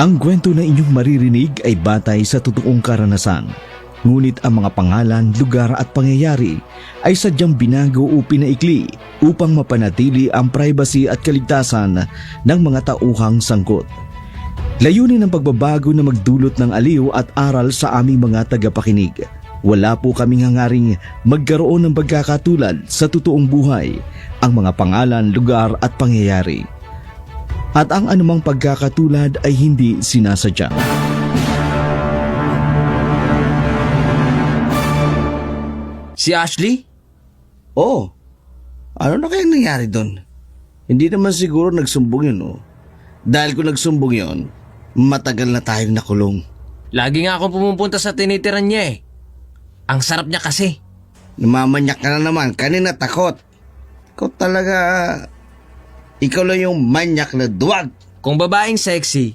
Ang kwento na inyong maririnig ay batay sa totoong karanasan. Ngunit ang mga pangalan, lugar at pangyayari ay sadyang binago o pinaikli upang mapanatili ang privacy at kaligtasan ng mga tauhang sangkot. Layunin ng pagbabago na magdulot ng aliw at aral sa aming mga tagapakinig. Wala po kaming hangaring magkaroon ng pagkakatulad sa totoong buhay, ang mga pangalan, lugar at pangyayari. At ang anumang pagkakatulad ay hindi sinasadya. Si Ashley? Oh, ano na kayang nangyari doon? Hindi naman siguro nagsumbong yun, oh. Dahil kung nagsumbong yun, matagal na tayong nakulong. Lagi nga akong pumupunta sa tinitiran niya eh. Ang sarap niya kasi. Namamanyak ka na naman, kanina takot. Ikaw talaga, ikaw lang yung manyak na duwag. Kung babaeng sexy,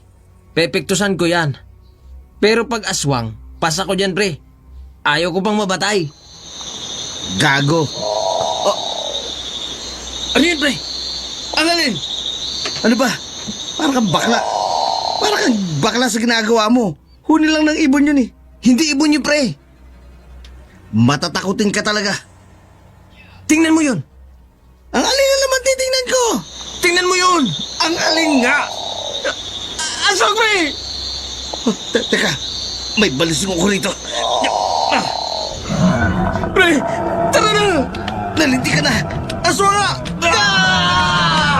pepektusan ko yan. Pero pag aswang, pasa ko dyan pre. Ayaw ko pang mabatay. Gago. Ano yun pre? Ano yun? Ano ba? Parang kang bakla. Parang kang bakla sa ginagawa mo. Huni lang ng ibon yun eh. Hindi ibon yun, pre. Matatakutin ka talaga. Tingnan mo yun. Ang alin na naman titingnan ko? Tingnan mo yun. Ang alin nga? Aswang pre! Oh, teka, may balising ako rito. Pre, tara na! Nalinti ka na. Aswa nga! Ah!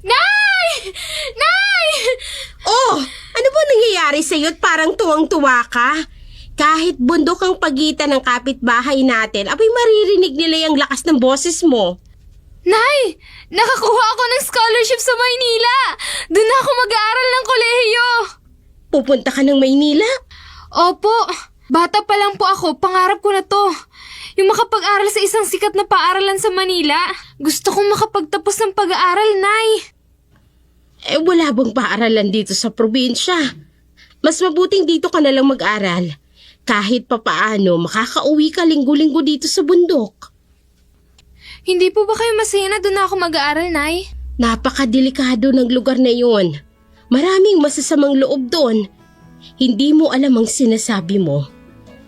Nay! Nay! Oh, ano ba nangyayari sa'yo at parang tuwang-tuwa ka? Kahit bundok ang pagitan ng kapitbahay natin, abay maririnig nila yung lakas ng boses mo. Nay! Nakakuha ako ng scholarship sa Maynila! Doon na ako mag-aaral ng kolehiyo! Pupunta ka ng Maynila? Opo! Bata pa lang po ako, pangarap ko na to. Yung makapag-aral sa isang sikat na paaralan sa Manila. Gusto kong makapagtapos ng pag-aaral, Nay. Wala bang paaralan dito sa probinsya? Mas mabuting dito ka na lang mag-aral. Kahit papaano, makakauwi ka linggo-linggo dito sa bundok. Hindi po ba kayo masaya na doon na ako mag-aaral, Nay? Napakadelikado ng lugar na yun. Maraming masasamang loob doon. Hindi mo alam ang sinasabi mo.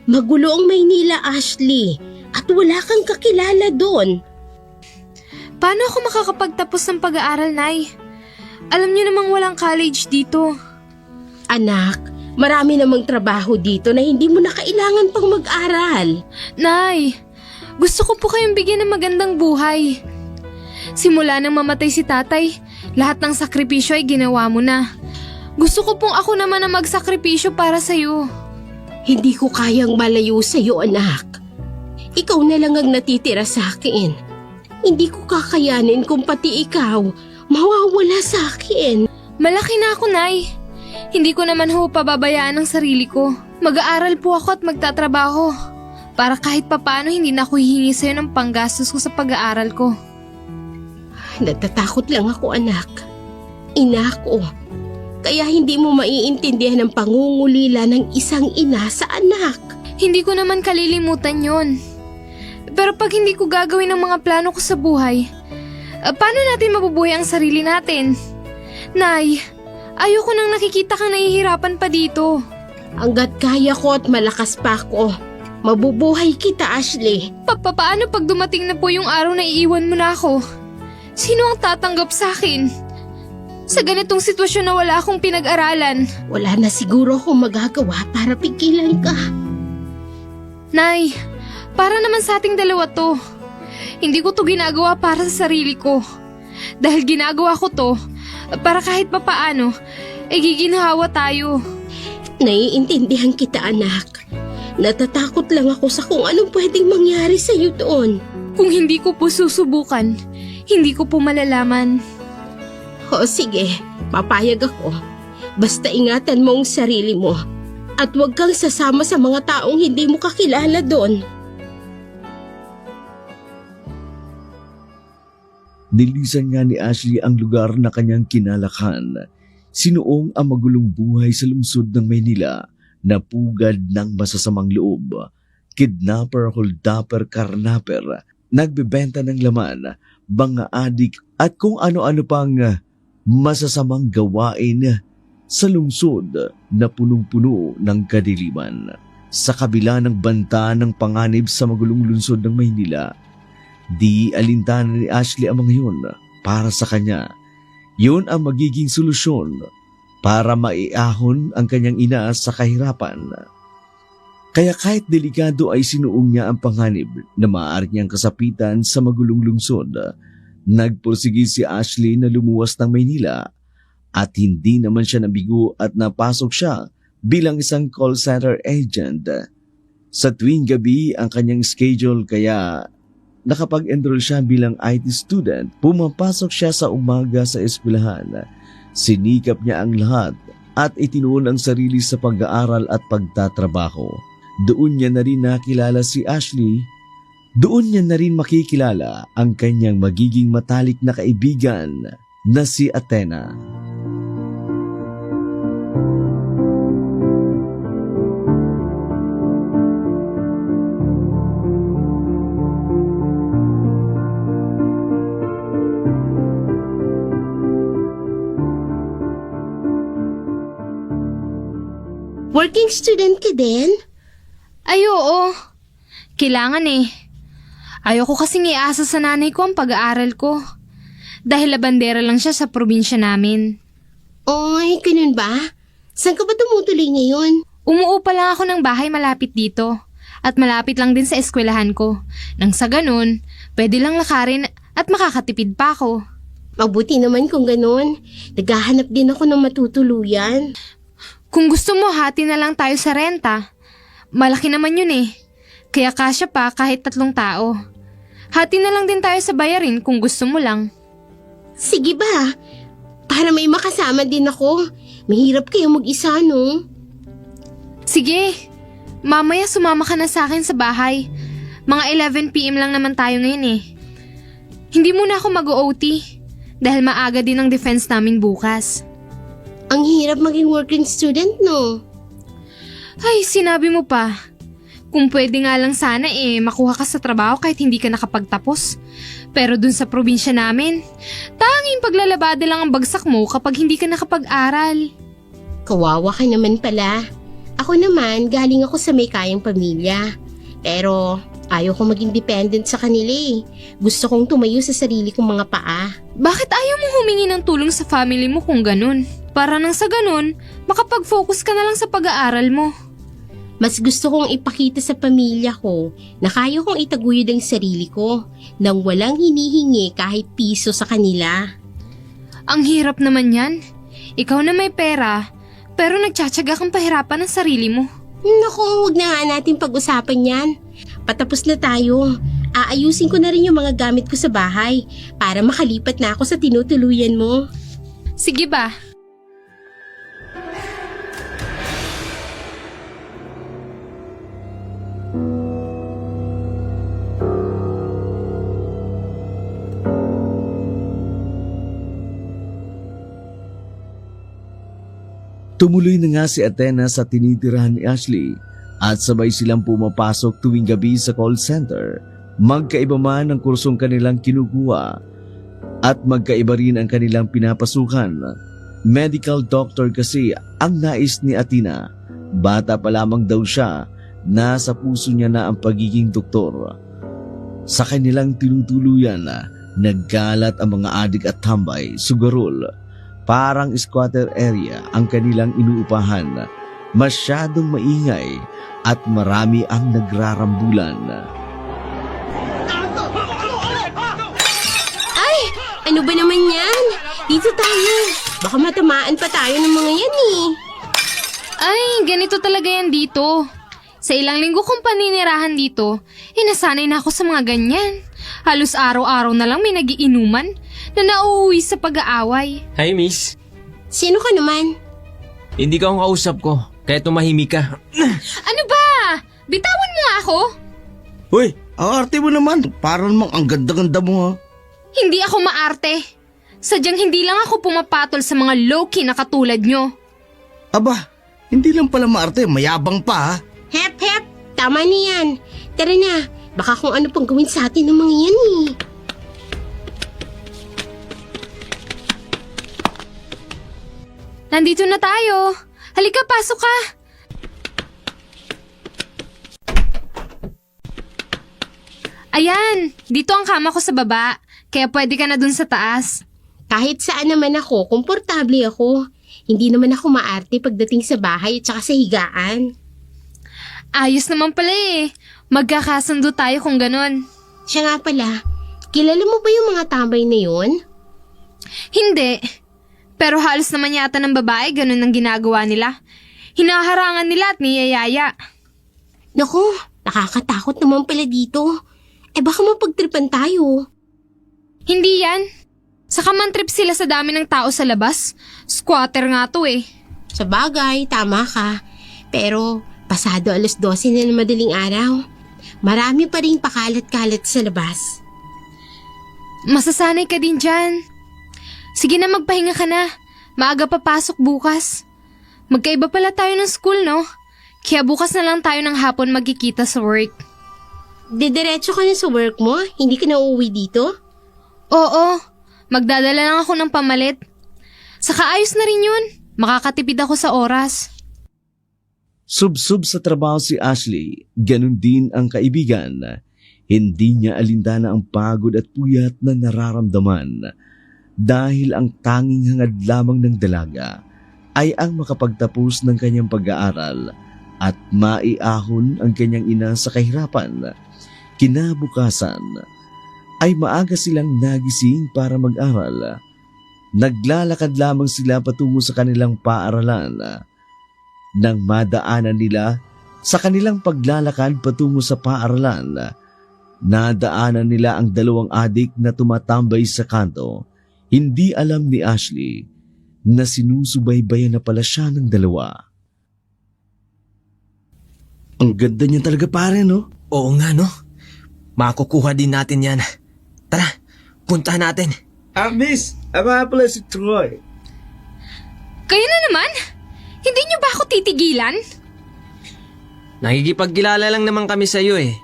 Magulo ang Maynila, Ashley, at wala kang kakilala doon. Paano ako makakapagtapos ng pag-aaral, Nay? Alam niyo namang walang college dito. Anak, marami namang trabaho dito na hindi mo na kailangan pang mag-aral. Nay, gusto ko po kayong bigyan ng magandang buhay. Simula nang mamatay si tatay, lahat ng sakripisyo ay ginawa mo na. Gusto ko pong ako naman na magsakripisyo para sa'yo. Hindi ko kayang malayo sa'yo, anak. Ikaw na lang ang natitira sa akin. Hindi ko kakayanin kung pati ikaw mawawala sa akin. Malaki na ako, Nay. Hindi ko naman ho pababayaan ang sarili ko. Mag-aaral po ako at magtatrabaho. Para kahit papaano hindi na ako hihingi sa'yo ng panggastos ko sa pag-aaral ko. Natatakot lang ako, anak. Ina ko. Kaya hindi mo maiintindihan ang pangungulila ng isang ina sa anak. Hindi ko naman kalilimutan yon. Pero pag hindi ko gagawin ang mga plano ko sa buhay, paano natin mabubuhay ang sarili natin? Nay, ayoko nang nakikita kang nahihirapan pa dito. Hanggat kaya ko at malakas pa ako, mabubuhay kita, Ashley. Paano pag dumating na po yung araw na iiwan mo na ako? Sino ang tatanggap sa akin? Sa ganitong sitwasyon na wala akong pinag-aralan. Wala na siguro akong magagawa para pigilan ka. Nay, para naman sa ating dalawa to. Hindi ko to ginagawa para sa sarili ko. Dahil ginagawa ko to, para kahit papaano, giginhawa tayo. Naiintindihan kita, anak. Natatakot lang ako sa kung anong pwedeng mangyari sa'yo doon. Kung hindi ko po susubukan, hindi ko po malalaman. O sige, papayag ako. Basta ingatan mo ang sarili mo. At huwag kang sasama sa mga taong hindi mo kakilala doon. Nilisan nga ni Ashley ang lugar na kanyang kinalakhan. Sinuong ang magulong buhay sa lungsod ng Maynila napugad ng masasamang loob. Kidnapper, holdupper, karnapper, nagbebenta ng laman, mga adik at kung ano-ano pang masasamang gawain sa lungsod na punong-puno ng kadiliman. Sa kabila ng banta ng panganib sa magulong lungsod ng Maynila, di alintana ni Ashley ang mga yun. Para sa kanya, yun ang magiging solusyon para maiahon ang kanyang ina sa kahirapan. Kaya kahit delikado ay sinuong niya ang panganib na maaari niyang kasapitan sa magulong lungsod, nagpursige si Ashley na lumuwas ng Maynila at hindi naman siya nabigo at napasok siya bilang isang call center agent. Sa tuwing gabi ang kanyang schedule kaya nakapag-enroll siya bilang IT student. Pumapasok siya sa umaga sa eskwelahan. Sinikap niya ang lahat at itinuon ang sarili sa pag-aaral at pagtatrabaho. Doon niya na rin nakilala si Ashley. Doon niya na rin makikilala ang kanyang magiging matalik na kaibigan na si Athena. Working student ka din? Ay oo, kailangan eh. Ayoko kasing iasa sa nanay ko ang pag-aaral ko. Dahil labandera lang siya sa probinsya namin. Oy, ganun ba? Saan ka ba tumutuloy ngayon? Umuupa lang ako ng bahay malapit dito. At malapit lang din sa eskwelahan ko. Nang sa ganun, pwede lang lakarin at makakatipid pa ako. Mabuti naman kung ganun. Naghahanap din ako ng matutuluyan. Kung gusto mo, hati na lang tayo sa renta. Malaki naman yun eh. Kaya kasya pa kahit 3 tao. Hati na lang din tayo sa bayarin kung gusto mo lang. Sige ba? Para may makasama din ako. Mahirap kayo mag-isa, no? Sige, mamaya sumama ka na sa akin sa bahay. Mga 11 PM lang naman tayo ngayon eh. Hindi muna ako mag-OT dahil maaga din ang defense namin bukas. Ang hirap maging working student, no? Ay, sinabi mo pa. Kung pwede nga lang sana makuha ka sa trabaho kahit hindi ka nakapagtapos. Pero dun sa probinsya namin, tanging paglalabada lang ang bagsak mo kapag hindi ka nakapag-aral. Kawawa ka naman pala. Ako naman, galing ako sa may kayang pamilya. Pero ayaw ko maging dependent sa kanila eh. Gusto kong tumayo sa sarili kong mga paa. Bakit ayaw mo humingi ng tulong sa family mo kung ganun? Para nang sa ganun, makapag-focus ka na lang sa pag-aaral mo. Mas gusto kong ipakita sa pamilya ko na kaya kong itaguyod ang sarili ko nang walang hinihingi kahit piso sa kanila. Ang hirap naman yan. Ikaw na may pera, pero nagtsatsaga kang pahirapan ang sarili mo. Naku, huwag na nga natin pag-usapan yan. Patapos na tayo. Aayusin ko na rin yung mga gamit ko sa bahay para makalipat na ako sa tinutuluyan mo. Sige ba? Tumuloy na nga si Athena sa tinitirahan ni Ashley at sabay silang pumapasok tuwing gabi sa call center. Magkaiba man ang kursong kanilang kinukuha at magkaiba rin ang kanilang pinapasukan. Medical doctor kasi ang nais ni Athena. Bata pa lamang daw siya, nasa puso niya na ang pagiging doktor. Sa kanilang tinutuluyan, nagkalat ang mga adik at tambay, sugarol. Parang squatter area ang kanilang inuupahan. Masyadong maingay at marami ang nagrarambulan. Ay! Ano ba naman yan? Dito tayo. Baka matamaan pa tayo ng mga yan eh. Ay, ganito talaga yan dito. Sa ilang linggo kong paninirahan dito, nasanay na ako sa mga ganyan. Halos araw-araw na lang may nagiinuman na nauuwi sa pag-aaway. Hi, miss. Sino ka naman? Hindi ka ang kausap ko, kaya tumahimik ka. Ano ba? Bitawan mo nga ako? Hoy, ang arte mo naman. Parang mang ang ganda-ganda mo ha. Hindi ako maarte. Sadyang hindi lang ako pumapatol sa mga low-key na katulad nyo. Aba, Hindi lang pala maarte, mayabang pa ha. Hep, hep! Tama na yan. Tara na, baka kung ano pang gawin sa atin ng mga yan eh. Nandito na tayo. Halika, pasok ka. Ayan, dito ang kama ko sa baba. Kaya pwede ka na dun sa taas. Kahit saan naman ako, komportable ako. Hindi naman ako maarte pagdating sa bahay at saka sa higaan. Ayos naman pala eh. Magkakasundo tayo kung ganon. Siya nga pala, kilala mo ba yung mga tambay na yun? Hindi. Pero halos naman yata ng babae ganun ang ginagawa nila. Hinaharangan nila at niyayaya. Naku, nakakatakot naman pala dito. Baka mapagtripan tayo. Hindi yan. Saka man trip sila sa dami ng tao sa labas. Squatter nga to eh. Sa bagay, tama ka. Pero pasado 12:00 na ng madaling araw. Marami pa rin pakalat-kalat sa labas. Masasanay ka din dyan. Sige na, magpahinga ka na. Maaga papasok bukas. Magkaiba pala tayo ng school, no? Kaya bukas na lang tayo ng hapon magkikita sa work. Didiretso ka na sa work mo? Hindi ka na uuwi dito? Oo, magdadala lang ako ng pamalit. Saka ayos na rin yun. Makakatipid ako sa oras. Subsub sa trabaho si Ashley, ganun din ang kaibigan. Hindi niya alintana ang pagod at puyat na nararamdaman dahil ang tanging hangad lamang ng dalaga ay ang makapagtapos ng kanyang pag-aaral at maiahon ang kanyang ina sa kahirapan. Kinabukasan ay maaga silang nagising para mag-aral. Naglalakad lamang sila patungo sa kanilang paaralan. Nang madaanan nila sa kanilang paglalakad patungo sa paaralan, nadaanan nila ang dalawang adik na tumatambay sa kanto. Hindi alam ni Ashley na sinusubaybayan na pala siya ng dalawa. Ang ganda niya talaga pare, no? Oo nga, no? Makukuha din natin yan. Tara, puntahan natin. Miss, ama pala si Troy. Kayo na naman? Hindi niyo ba ako titigilan? Nakikipagkilala lang naman kami sa iyo eh.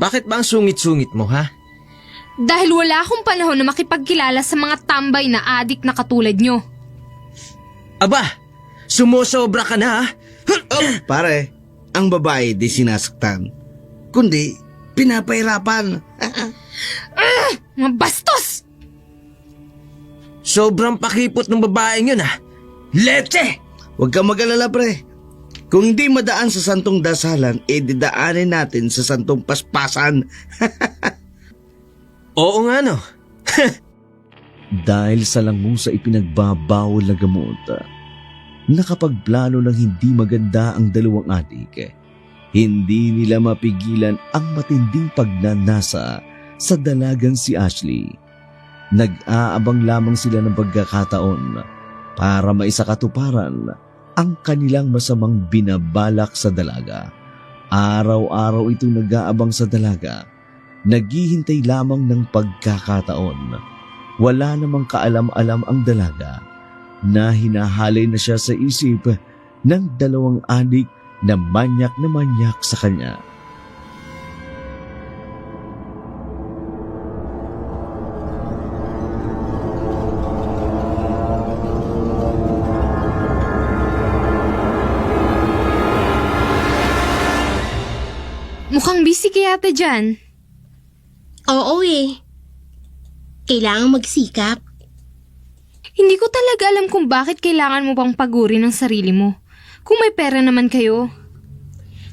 Bakit ba ang sungit-sungit mo, ha? Dahil wala akong panahon na makipagkilala sa mga tambay na adik na katulad nyo. Aba, sumusobra ka na, ha? Pare, ang babae di sinasaktan, kundi pinapahirapan. Mga bastos! Sobrang pakipot ng babaeng yun, ha? Leche! Huwag kang mag-alala, pre. Kung hindi madaan sa santong dasalan, didaanin natin sa santong paspasan. Oo nga, no? Dahil sa langusa ipinagbabawal na gamot, nakapagplano ng hindi maganda ang dalawang adik. Hindi nila mapigilan ang matinding pagnanasa sa dalagang si Ashley. Nag-aabang lamang sila ng pagkakataon para maisakatuparan ang kanilang masamang binabalak sa dalaga. Araw-araw itong nag-aabang sa dalaga, naghihintay lamang ng pagkakataon. Wala namang kaalam-alam ang dalaga na hinahalay na siya sa isip ng dalawang adik na manyak sa kanya. Mukhang busy ka yata dyan. Oo eh. Kailangan magsikap. Hindi ko talaga alam kung bakit kailangan mo pang pagurin ang sarili mo. Kung may pera naman kayo.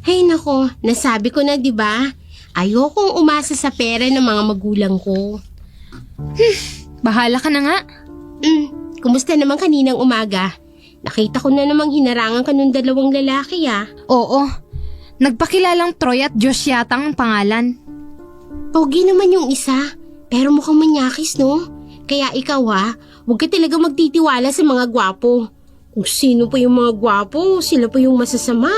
Hay nako, nasabi ko na 'di ba? Ayokong umasa sa pera ng mga magulang ko. Bahala ka na nga. Kumusta naman kaninang umaga? Nakita ko na namang hinarangan ka nung dalawang lalaki ah. Oo. Nagpakilalang Troy at Josh yata ang pangalan. Pogi naman yung isa, pero mukhang manyakis no? Kaya ikaw huwag ka talaga magtitiwala sa mga gwapo. Kung sino pa yung mga gwapo, sila pa yung masasama.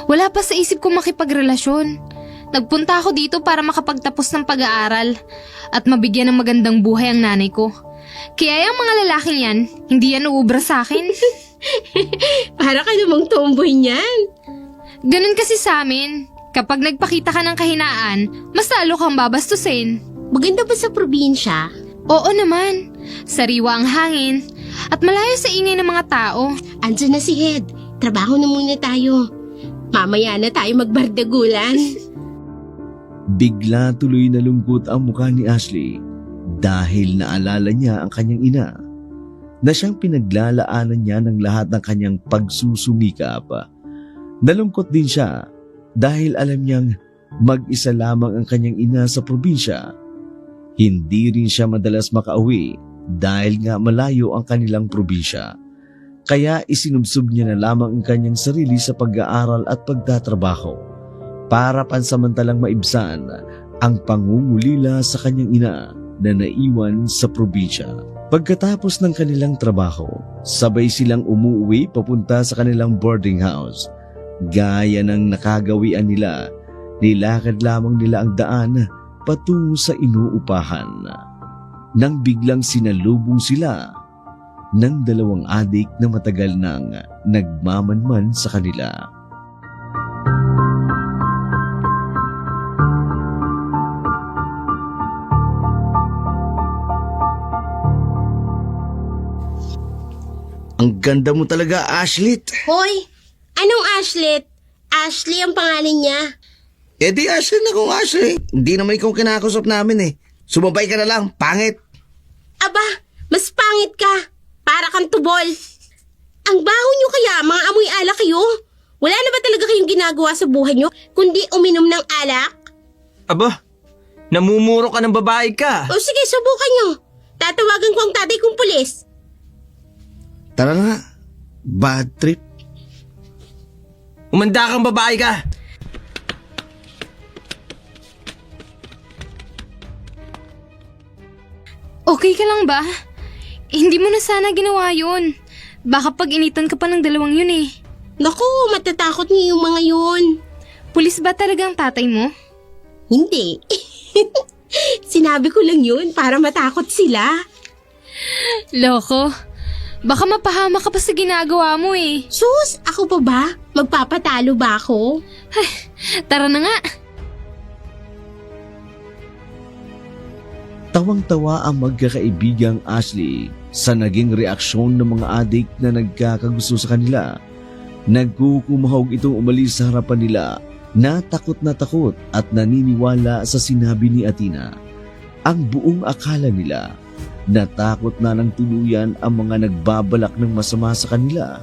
Wala pa sa isip ko makipagrelasyon. Nagpunta ako dito para makapagtapos ng pag-aaral at mabigyan ng magandang buhay ang nanay ko. Kaya yung mga lalaking yan, hindi yan uubra sa akin. Para ka namang tomboy niyan. Ganun kasi sa amin. Kapag nagpakita ka ng kahinaan, mas lalo kang babastusin. Maganda ba sa probinsya? Oo naman. Sariwa ang hangin at malayo sa ingay ng mga tao. Andyan na si Head. Trabaho na muna tayo. Mamaya na tayo magbardagulan. Bigla tuloy nalungkot ang mukha ni Ashley dahil naalala niya ang kanyang ina na siyang pinaglalaanan niya ng lahat ng kanyang pagsusumikap. Nalungkot din siya dahil alam niyang mag-isa lamang ang kanyang ina sa probinsya. Hindi rin siya madalas makauwi dahil nga malayo ang kanilang probinsya. Kaya isinubsob niya na lamang ang kanyang sarili sa pag-aaral at pagtatrabaho para pansamantalang maibsan ang pangungulila sa kanyang ina na naiwan sa probinsya. Pagkatapos ng kanilang trabaho, sabay silang umuwi papunta sa kanilang boarding house. Gaya ng nakagawian nila, nilakad lamang nila ang daan patungo sa inuupahan. Nang biglang sinalubong sila ng dalawang adik na matagal nang nagmamanman sa kanila. Ang ganda mo talaga, Ashlit. Hoy, anong Ashlet? Ashley ang pangalan niya. Eh di Ashley na kung Ashley. Hindi naman ikaw kinakausap namin eh. Sumabay ka na lang, pangit. Aba, mas pangit ka. Para kang tubol. Ang baho niyo kaya, mga amoy alak kayo. Wala na ba talaga kayong ginagawa sa buhay niyo, kundi uminom ng alak? Aba, namumuro ka ng babae ka. O sige, subukan niyo. Tatawagan ko ang tatay kong pulis. Tara na nga. Bad trip. Umanda kang babae ka. Okay ka lang ba? Hindi mo na sana ginawa yun. Baka pag initan ka pa ng dalawang yun eh. Naku, matatakot niyo yung mga yun. Pulis ba talagang tatay mo? Hindi. Sinabi ko lang yun para matakot sila. Loko. Baka mapahama ka pa sa ginagawa mo eh. Sus, ako pa ba? Magpapatalo ba ako? Tara na nga. Tawang-tawa ang magkakaibigang Ashley sa naging reaksyon ng mga adik na nagkakagusto sa kanila. Nagkukumahog itong umalis sa harapan nila na takot at naniniwala sa sinabi ni Athena. Ang buong akala nila natakot na ng tuluyan ang mga nagbabalak ng masama sa kanila.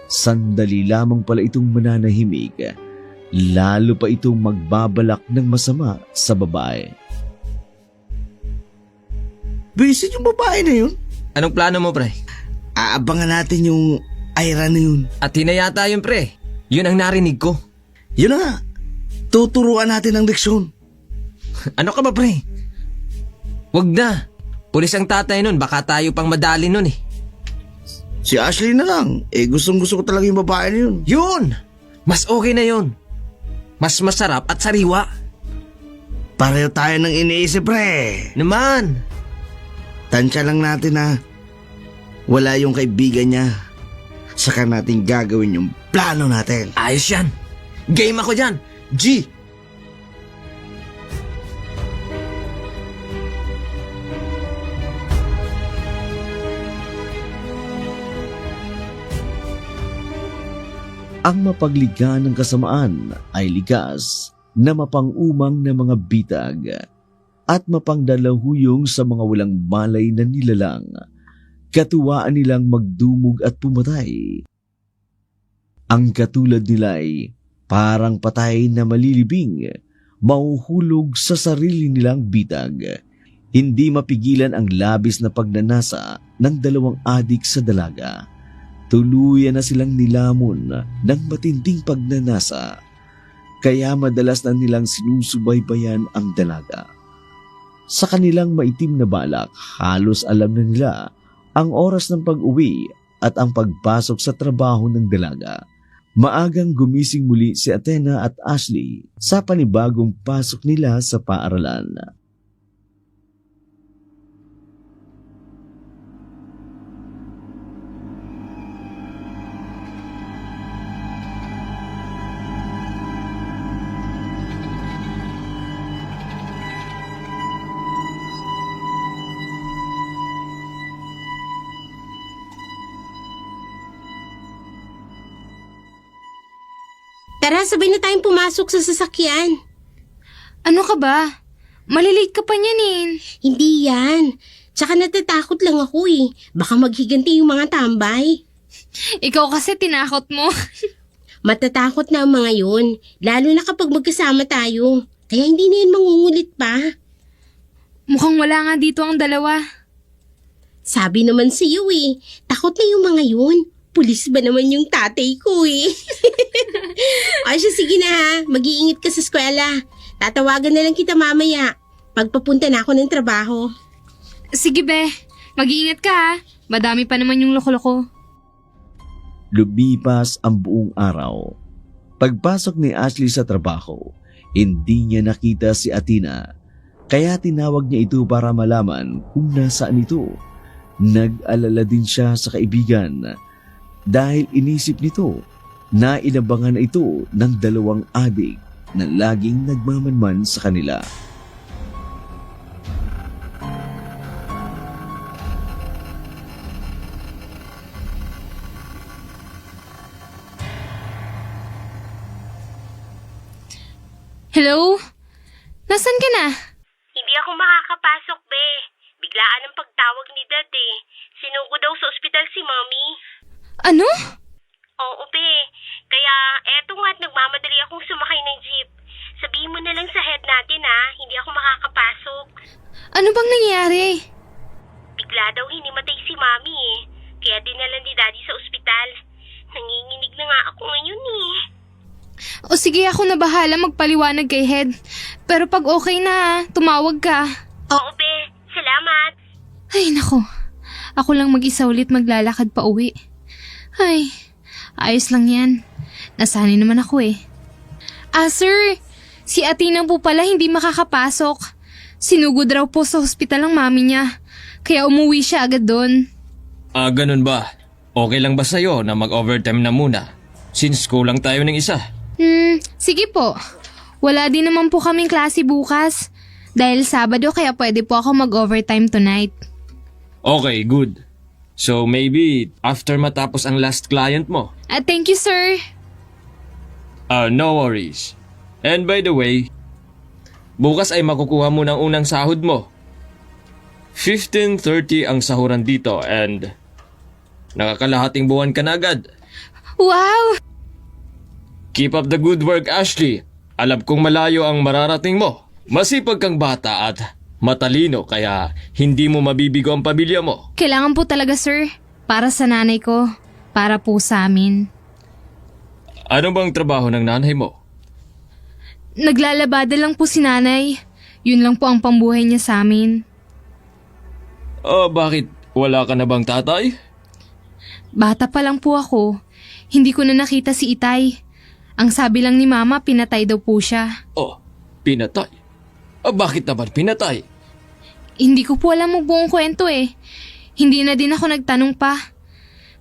Sandali lamang pala itong mananahimik, lalo pa itong magbabalak ng masama sa babae. Visit yung babae na yun. Anong plano mo, pre? Aabangan natin yung Ira na yun. At hinayata yun, pre. Yun ang narinig ko. Yun na nga. Tuturuan natin ang leksyon. Ano ka ba, pre? Wag na. Pulis ang tatay nun, baka tayo pang madali nun eh. Si Ashley na lang. Eh gustong gusto ko talaga yung babae na yun. Yun! Mas okay na yun. Mas masarap at sariwa. Pareho tayo ng iniisip, pre. Naman! Tansya lang natin na wala yung kaibigan niya. Saka natin gagawin yung plano natin. Ayos yan. Game ako dyan. G! Ang mapagligha ng kasamaan ay likas na mapangumang na mga bitag at mapangdalahuyong sa mga walang malay na nilalang. Katuwaan nilang magdumog at pumatay. Ang katulad nila ay parang patay na malilibing, mauhulog sa sarili nilang bitag. Hindi mapigilan ang labis na pagnanasa ng dalawang adik sa dalaga. Tuluyan na silang nilamon ng matinding pagnanasa, kaya madalas na nilang sinusubaybayan ang dalaga. Sa kanilang maitim na balak, halos alam na nila ang oras ng pag-uwi at ang pagpasok sa trabaho ng dalaga. Maagang gumising muli si Athena at Ashley sa panibagong pasok nila sa paaralan. Tara, sabay na tayong pumasok sa sasakyan. Ano ka ba? Malilate ka pa niyan eh. Hindi yan. Tsaka natatakot lang ako eh. Baka maghiganti yung mga tambay. Ikaw kasi tinakot mo. Matatakot na ang mga yun. Lalo na kapag magkasama tayo. Kaya hindi na yan mangungulit pa. Mukhang wala nga dito ang dalawa. Sabi naman sa iyo eh. Takot na yung mga yun. Pulis ba naman yung tatay ko eh. O siya, sige na ha. Mag-iingat ka sa eskwela. Tatawagan na lang kita mamaya. Pagpapunta na ako ng trabaho. Sige be, mag-iingat ka ha. Madami pa naman yung loko-loko. Lumipas ang buong araw. Pagpasok ni Ashley sa trabaho, hindi niya nakita si Athena. Kaya tinawag niya ito para malaman kung nasaan ito. Nag-alala din siya sa kaibigan dahil inisip nito na inabangan na ito ng dalawang adik na laging nagmamanman sa kanila. Hello? Nasaan ka na? Hindi ako makakapasok, be. Biglaan ang pagtawag ni Dad eh. Sinugo daw sa ospital si Mommy. Ano? Oo, be. Kaya eto nga't nagmamadali akong sumakay ng jeep. Sabihin mo na lang sa head natin hindi ako makakapasok. Ano bang nangyari? Bigla daw hinimatay si Mommy eh. Kaya dinala ni Daddy sa ospital. Nanginginig na nga ako ngayon eh. O sige, ako na bahala magpaliwanag kay Head. Pero pag okay na, tumawag ka. Oo, be. Salamat. Ay, nako. Ako lang mag-isa ulit maglalakad pa uwi. Ay, ayos lang yan. Nasanay naman ako eh. Sir, si Athena po pala hindi makakapasok. Sinugod raw po sa hospital ang mami niya. Kaya umuwi siya agad doon. Ganun ba? Okay lang ba sa'yo na mag-overtime na muna? Since kulang tayo ng isa. Sige po. Wala din naman po kaming klase bukas. Dahil Sabado kaya pwede po ako mag-overtime tonight. Okay, good. So maybe after matapos ang last client mo. Thank you, sir. No worries. And by the way, bukas ay makukuha mo ng unang sahod mo. 15:30 ang sahuran dito and nakakalahating buwan ka na agad. Wow! Keep up the good work, Ashley. Alam kong malayo ang mararating mo. Masipag kang bata at matalino kaya hindi mo mabibigo ang pamilya mo. Kailangan po talaga, sir. Para sa nanay ko. Para po sa amin. Ano bang trabaho ng nanay mo? Naglalabada lang po si nanay. Yun lang po ang pambuhay niya sa amin. Bakit? Wala ka na bang tatay? Bata pa lang po ako. Hindi ko na nakita si Itay. Ang sabi lang ni Mama, pinatay daw po siya. Pinatay? Bakit naman pinatay? Hindi ko po alam ang buong kwento eh. Hindi na din ako nagtanong pa.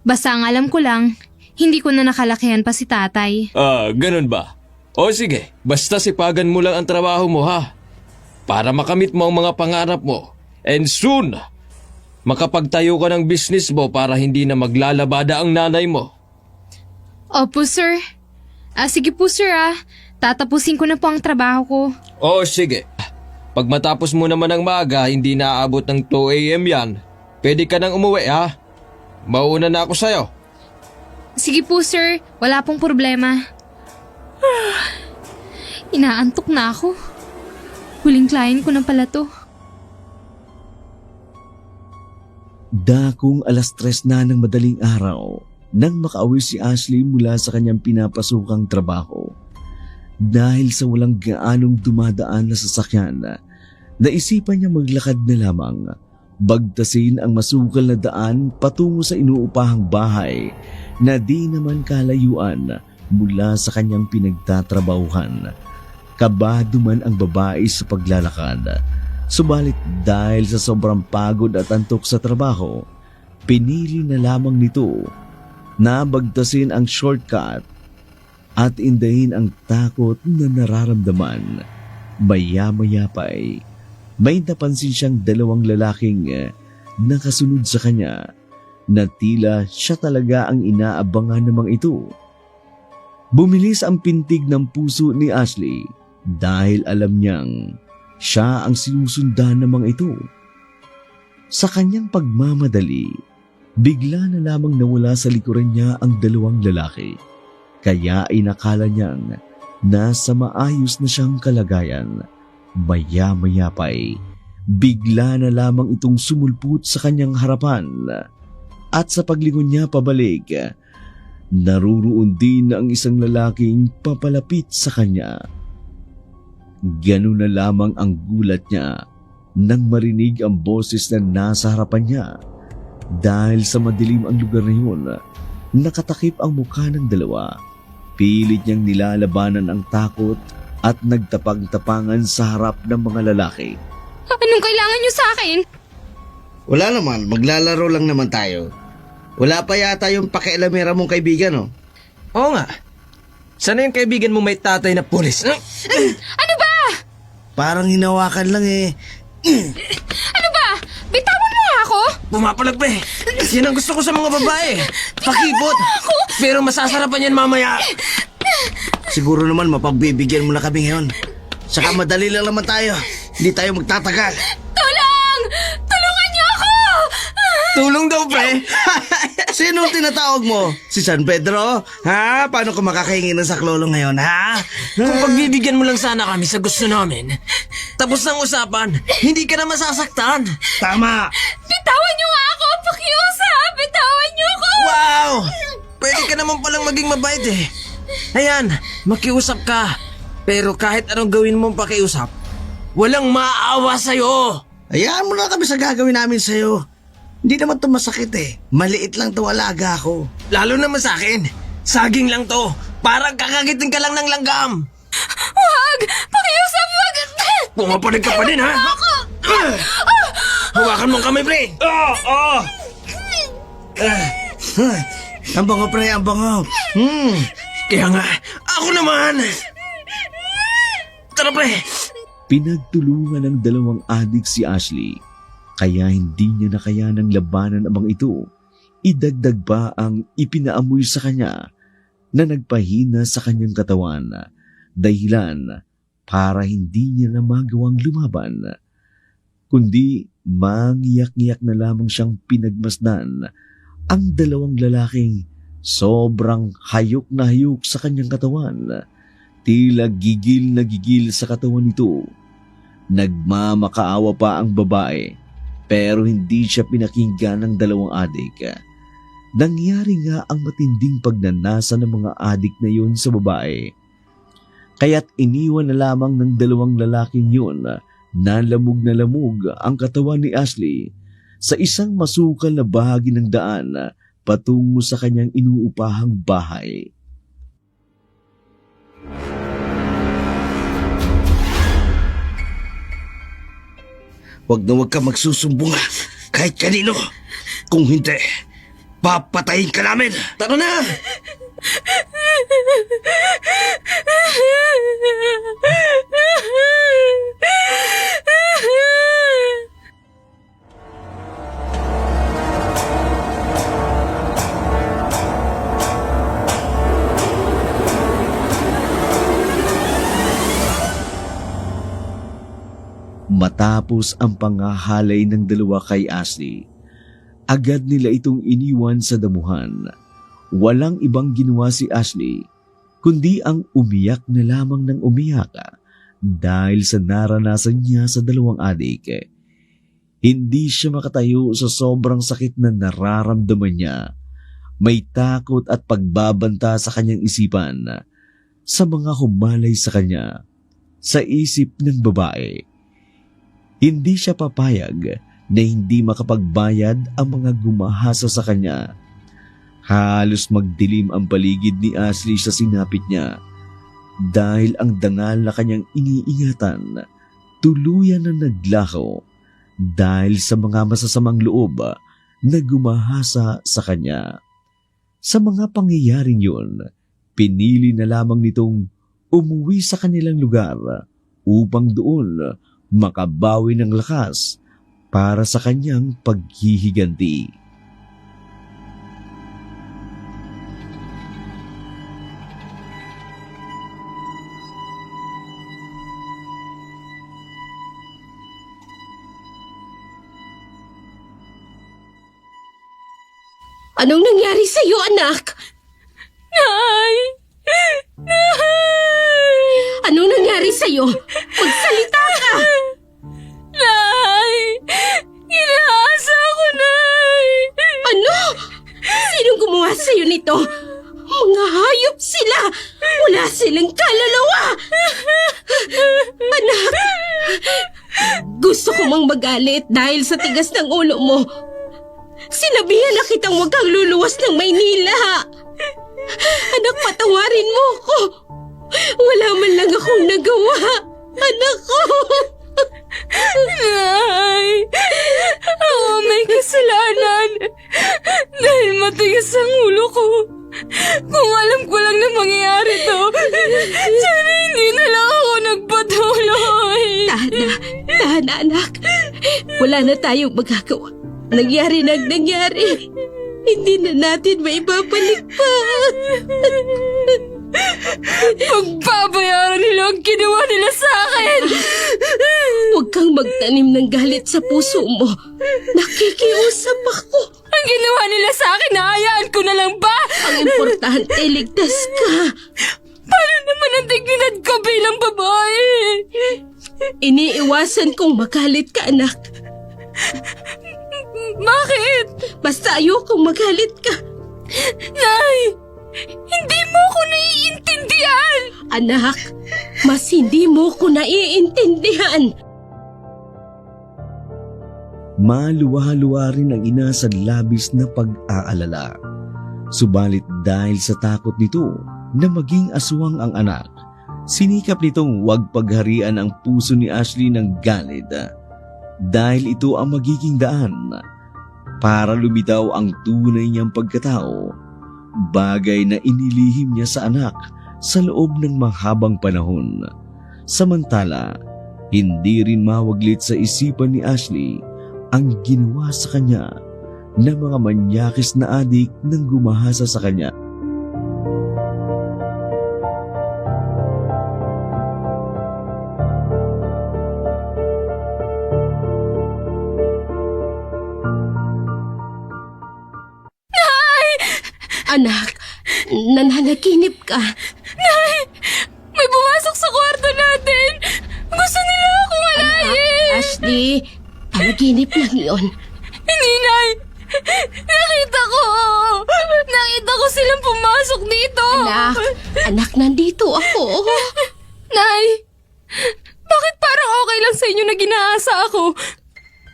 Basta ang alam ko lang, hindi ko na nakalakihan pa si tatay. Ganun ba? O sige, basta sipagan mo lang ang trabaho mo ha. Para makamit mo ang mga pangarap mo. And soon, makapagtayo ka ng business mo para hindi na maglalabada ang nanay mo. Opo, sir. Sige po, sir. Tatapusin ko na po ang trabaho ko. Sige. Pag matapos mo naman ang maaga, hindi na aabot ng 2 a.m. yan. Pwede ka nang umuwi ha. Mauna na ako sa'yo. Sige po, sir. Wala pong problema. Inaantok na ako. Huling client ko na pala to. Dakong 3:00 na ng madaling araw nang makauwi si Ashley mula sa kanyang pinapasukang trabaho. Dahil sa walang gaanong dumadaan na sasakyan, naisipan niya maglakad na lamang, bagtasin ang masukal na daan patungo sa inuupahang bahay na di naman kalayuan mula sa kanyang pinagtatrabahuhan. Kabado man ang babae sa paglalakad, subalit dahil sa sobrang pagod at antok sa trabaho, pinili na lamang nito na bagtasin ang shortcut at indahin ang takot na nararamdaman. Maya-maya pa ay may napansin siyang 2 lalaking nakasunod sa kanya na tila siya talaga ang inaabangan namang ito. Bumilis ang pintig ng puso ni Ashley dahil alam niyang siya ang sinusundan ng mga ito. Sa kanyang pagmamadali, bigla na lamang nawala sa likuran niya ang dalawang lalaki. Kaya inakala niyang nasa maayos na siyang kalagayan. Maya-maya pa'y bigla na lamang itong sumulput sa kanyang harapan. At sa paglingon niya pabalik, naruroon din ang isang lalaking papalapit sa kanya. Ganun na lamang ang gulat niya nang marinig ang boses na nasa harapan niya. Dahil sa madilim ang lugar na yun, nakatakip ang mukha ng dalawa. Pilit niyang nilalabanan ang takot at nagtapang-tapangan sa harap ng mga lalaki. Anong kailangan niyo sa akin? Wala naman, maglalaro lang naman tayo. Wala pa yata yung pakialamera mong kaibigan, oh. Oo nga. Sana yung kaibigan mo may tatay na pulis? Ano ba? Parang hinawakan lang eh. Ano ba? Bitawan mo nga ako? Pumapalag pa eh. Yan ang gusto ko sa mga babae. Pakipot. Pero masasarapan yan mamaya. Siguro naman mapagbibigyan mo na kami ngayon. Saka madali lang naman tayo. Hindi tayo magtatagal. Tulong! Tulungan niyo ako! Tulong daw, pre. Sino tinatawag mo? Si San Pedro? Ha? Paano ko makakahingi ng saklolo ngayon, ha? Kung pagbibigyan mo lang sana kami sa gusto namin, tapos ng usapan, hindi ka na masasaktan. Tama! Bitawan niyo nga ako! Pakiusap! Bitawan niyo ako! Wow! Pwede ka naman palang maging mabait eh. Ayan, makiusap ka. Pero kahit anong gawin mong pakiusap, walang maaawa sa'yo. Hayaan mo na kami sa gagawin namin sa'yo. Hindi naman to masakit eh. Maliit lang to, alaga ako. Lalo naman sa akin. Saging lang to. Parang kakagitin ka lang ng langgam. Wag! Pakiusap! Wag! Pumapanig ka pa din, ha? Hawakan mo kami, pre. Ang bango, pre, ang bango. Kaya nga, ako naman. Tara, pre. Pinagtulungan ng dalawang adik si Ashley. Kaya hindi niya nakayanang labanan ang mga ito. Idagdag pa ang ipinaamoy sa kanya na nagpahina sa kanyang katawan. Dahilan para hindi niya na magawang lumaban. Kundi mangiyak-ngiyak na lamang siyang pinagmasdan ang dalawang lalaking sobrang hayok na hayok sa kanyang katawan. Tila gigil na gigil sa katawan nito. Nagmamakaawa pa ang babae. Pero hindi siya pinakinggan ng dalawang adik. Nangyari nga ang matinding pagnanasa ng mga adik na yun sa babae. Kaya't iniwan na lamang ng dalawang lalaking yun na lamog ang katawan ni Ashley sa isang masukal na bahagi ng daan patungo sa kanyang inuupahang bahay. Huwag na huwag ka magsusumbong kahit kanino. Kung hindi, papatayin ka namin. Tara na. Matapos ang pangahalay ng dalawa kay Ashley, agad nila itong iniwan sa damuhan. Walang ibang ginawa si Ashley, kundi ang umiyak na lamang ng umiyak dahil sa naranasan niya sa dalawang adik. Hindi siya makatayo sa sobrang sakit na nararamdaman niya. May takot at pagbabanta sa kanyang isipan sa mga humalay sa kanya. Sa isip ng babae, hindi siya papayag na hindi makapagbayad ang mga gumahasa sa kanya. Halos magdilim ang paligid ni Ashley sa sinapit niya dahil ang dangal na kanyang iniingatan tuluyan na naglaho dahil sa mga masasamang loob na gumahasa sa kanya. Sa mga pangyayaring yun, pinili na lamang nitong umuwi sa kanilang lugar upang doon makabawi ng lakas para sa kanyang paghihiganti. Anong nangyari sa'yo, anak? Nay! Anong nangyari sa'yo? Magsalita ka! Nay! Ginahasa ako, Nay! Ano? Sinong gumawa sa'yo nito? Mga hayop sila! Wala silang kaluluwa! Anak! Gusto ko mang magalit dahil sa tigas ng ulo mo. Sinabihan na kitang huwag kang luluwas ng Maynila. Anak, patawarin mo ako. Wala man lang akong nagawa. Anak ko! Nay! Ako may kasalanan. Dahil matigas ang ulo ko. Kung alam ko lang na mangyayari to, sana hindi na lang ako nagpatuloy. Tahan, anak. Wala na tayong magagawa. Nangyari na ang nangyari. Hindi na natin maibabalik pa. Pagbabayaran nila ang ginawa nila sa akin. Huwag kang magtanim ng galit sa puso mo. Nakikiusap ako. Ang ginawa nila sa akin, nahayaan ko na lang ba? Ang importante, ligtas ka. Paano naman ang dignidad ko bilang babae? Iniiwasan kong magalit ka, anak. Bakit? Basta ayokong magalit ka. Nay! Hindi mo ko naiintindihan! Anak, mas hindi mo ko naiintindihan. Maluwa-luwa rin ang ina sa labis na pag-aalala. Subalit dahil sa takot nito na maging aswang ang anak, sinikap nitong huwag pagharian ang puso ni Ashley ng galit. Dahil ito ang magiging daan para lumitaw ang tunay niyang pagkatao, bagay na inilihim niya sa anak sa loob ng mahabang panahon. Samantala, hindi rin mawaglit sa isipan ni Ashley ang ginawa sa kanya ng mga manyakis na adik nang gumahasa sa kanya. Anak, nananaginip ka. Nay! May pumasok sa kwarto natin! Gusto nila akong alayin! Ashley, panaginip lang yun. Hindi, Nay! Nakita ko! Nakita ko silang pumasok dito! Anak, nandito ako. Nay! Bakit parang okay lang sa inyo na ginaasa ako?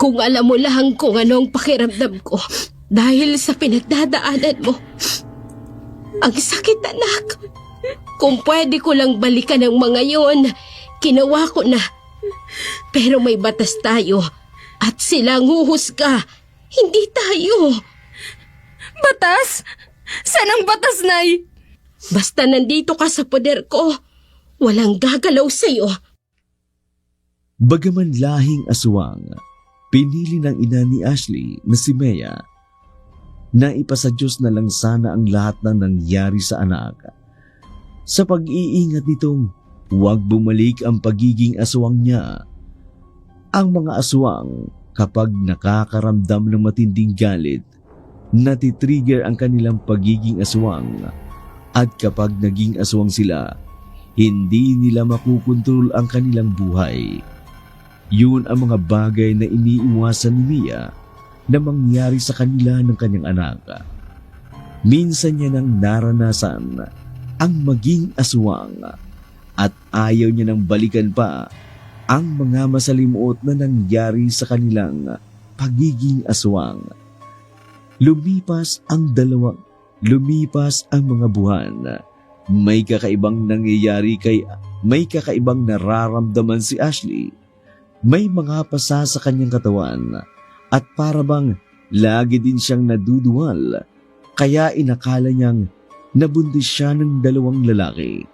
Kung alam mo lang kung anong pakiramdam ko dahil sa pinagdadaanan mo. Ang sakit, anak. Kung pwede ko lang balikan ang mga yon, ginawa ko na. Pero may batas tayo at silang huhusga, hindi tayo. Batas? Saan ang batas, Nay? Basta nandito ka sa poder ko, walang gagalaw sa'yo. Bagaman lahing aswang, pinili ng ina ni Ashley na si Mea na ipasa Diyos na lang sana ang lahat ng nangyari sa anak. Sa pag-iingat nitong huwag bumalik ang pagiging aswang niya. Ang mga aswang kapag nakakaramdam ng matinding galit, natitrigger ang kanilang pagiging aswang. At kapag naging aswang sila, hindi nila makukontrol ang kanilang buhay. Yun ang mga bagay na iniiwasan ni Mia na mangyari sa kanila ng kanyang anak. Minsan niya nang naranasan ang maging aswang at ayaw niya nang balikan pa ang mga masalimuot na nangyari sa kanilang pagiging aswang. Lumipas ang mga buwan. May kakaibang nararamdaman si Ashley. May mga pasa sa kanyang katawan at parabang lagi din siyang naduduwal, kaya inakala niyang nabuntis siya ng 2 lalaki.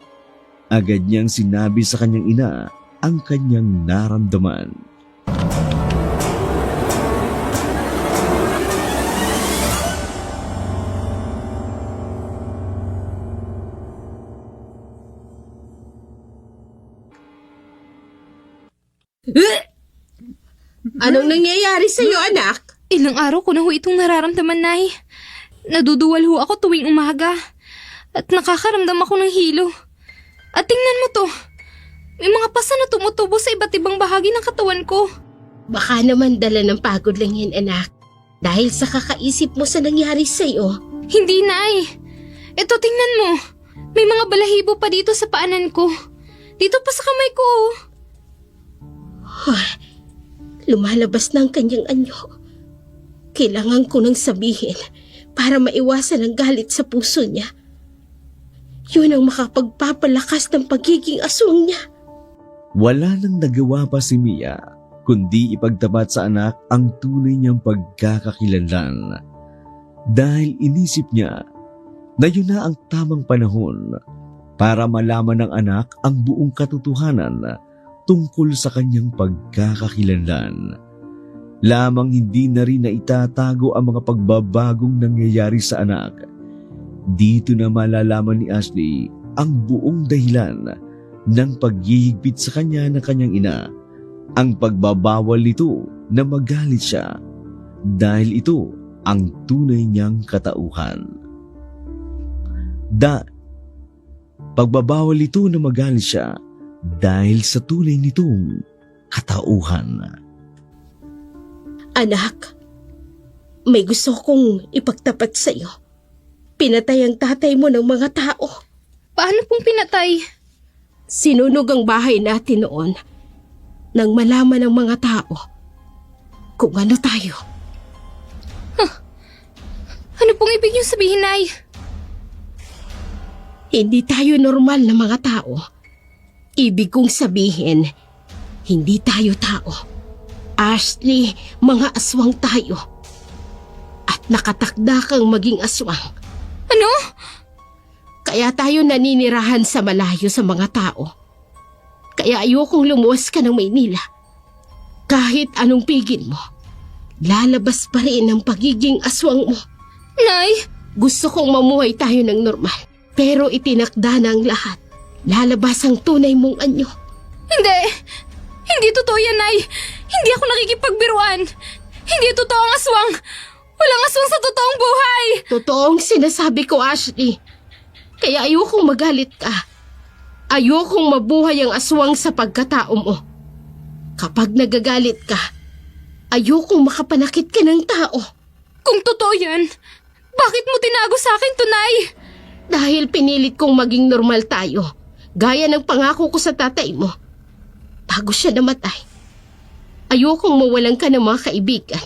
Agad niyang sinabi sa kanyang ina ang kanyang naramdaman. Anong nangyayari sa'yo, anak? Ilang araw ko na ho itong nararamdaman, Nay. Naduduwal ho ako tuwing umaga. At nakakaramdam ako ng hilo. At tingnan mo to. May mga pasa na tumutubo sa iba't ibang bahagi ng katawan ko. Baka naman dala ng pagod lang yan, anak. Dahil sa kakaisip mo sa nangyari sa'yo. Hindi, Nay. Ito, tingnan mo. May mga balahibo pa dito sa paanan ko. Dito pa sa kamay ko. Lumalabas na ang kanyang anyo. Kailangan ko nang sabihin para maiwasan ang galit sa puso niya. Yun ang makapagpapalakas ng pagiging aswang niya. Wala nang nagawa pa si Mia kundi ipagtapat sa anak ang tunay niyang pagkakakilanlan. Dahil inisip niya na yun na ang tamang panahon para malaman ng anak ang buong katotohanan tungkol sa kanyang pagkakakilanlan. Lamang hindi na rin na itatago ang mga pagbabagong nangyayari sa anak. Dito na malalaman ni Ashley ang buong dahilan ng paghihigpit sa kanya ng kanyang ina, ang pagbabawal nito na magalit siya dahil ito ang tunay niyang katauhan. Pagbabawal ito na magalit siya dahil sa tunay nitong katauhan. Anak, may gusto kong ipagtapat sa iyo. Pinatay ang tatay mo ng mga tao. Paano pong pinatay? Sinunog ang bahay natin noon nang malaman ng mga tao kung ano tayo. Ano pong ibig niyong sabihin, Nay? Hindi tayo normal na mga tao. Ibig kong sabihin, hindi tayo tao. Ashley, mga aswang tayo. At nakatakda kang maging aswang. Ano? Kaya tayo naninirahan sa malayo sa mga tao. Kaya ayokong lumuwas ka ng Maynila. Kahit anong pigil mo, lalabas pa rin ang pagiging aswang mo. Nay! Gusto kong mamuhay tayo ng normal. Pero itinakda na ang lahat. Lalabas ang tunay mong anyo. Hindi! Hindi totoo yan, Nay! Hindi ako nakikipagbiruan! Hindi totoo ang aswang! Walang aswang sa totoong buhay! Totoong sinasabi ko, Ashley. Kaya ayokong magalit ka. Ayokong mabuhay ang aswang sa pagkatao mo. Kapag nagagalit ka, ayokong makapanakit ka ng tao. Kung totoo yan, bakit mo tinago sa akin to, Nay? Dahil pinilit kong maging normal tayo, gaya ng pangako ko sa tatay mo. Bago siya namatay, ayokong mawalan ka ng mga kaibigan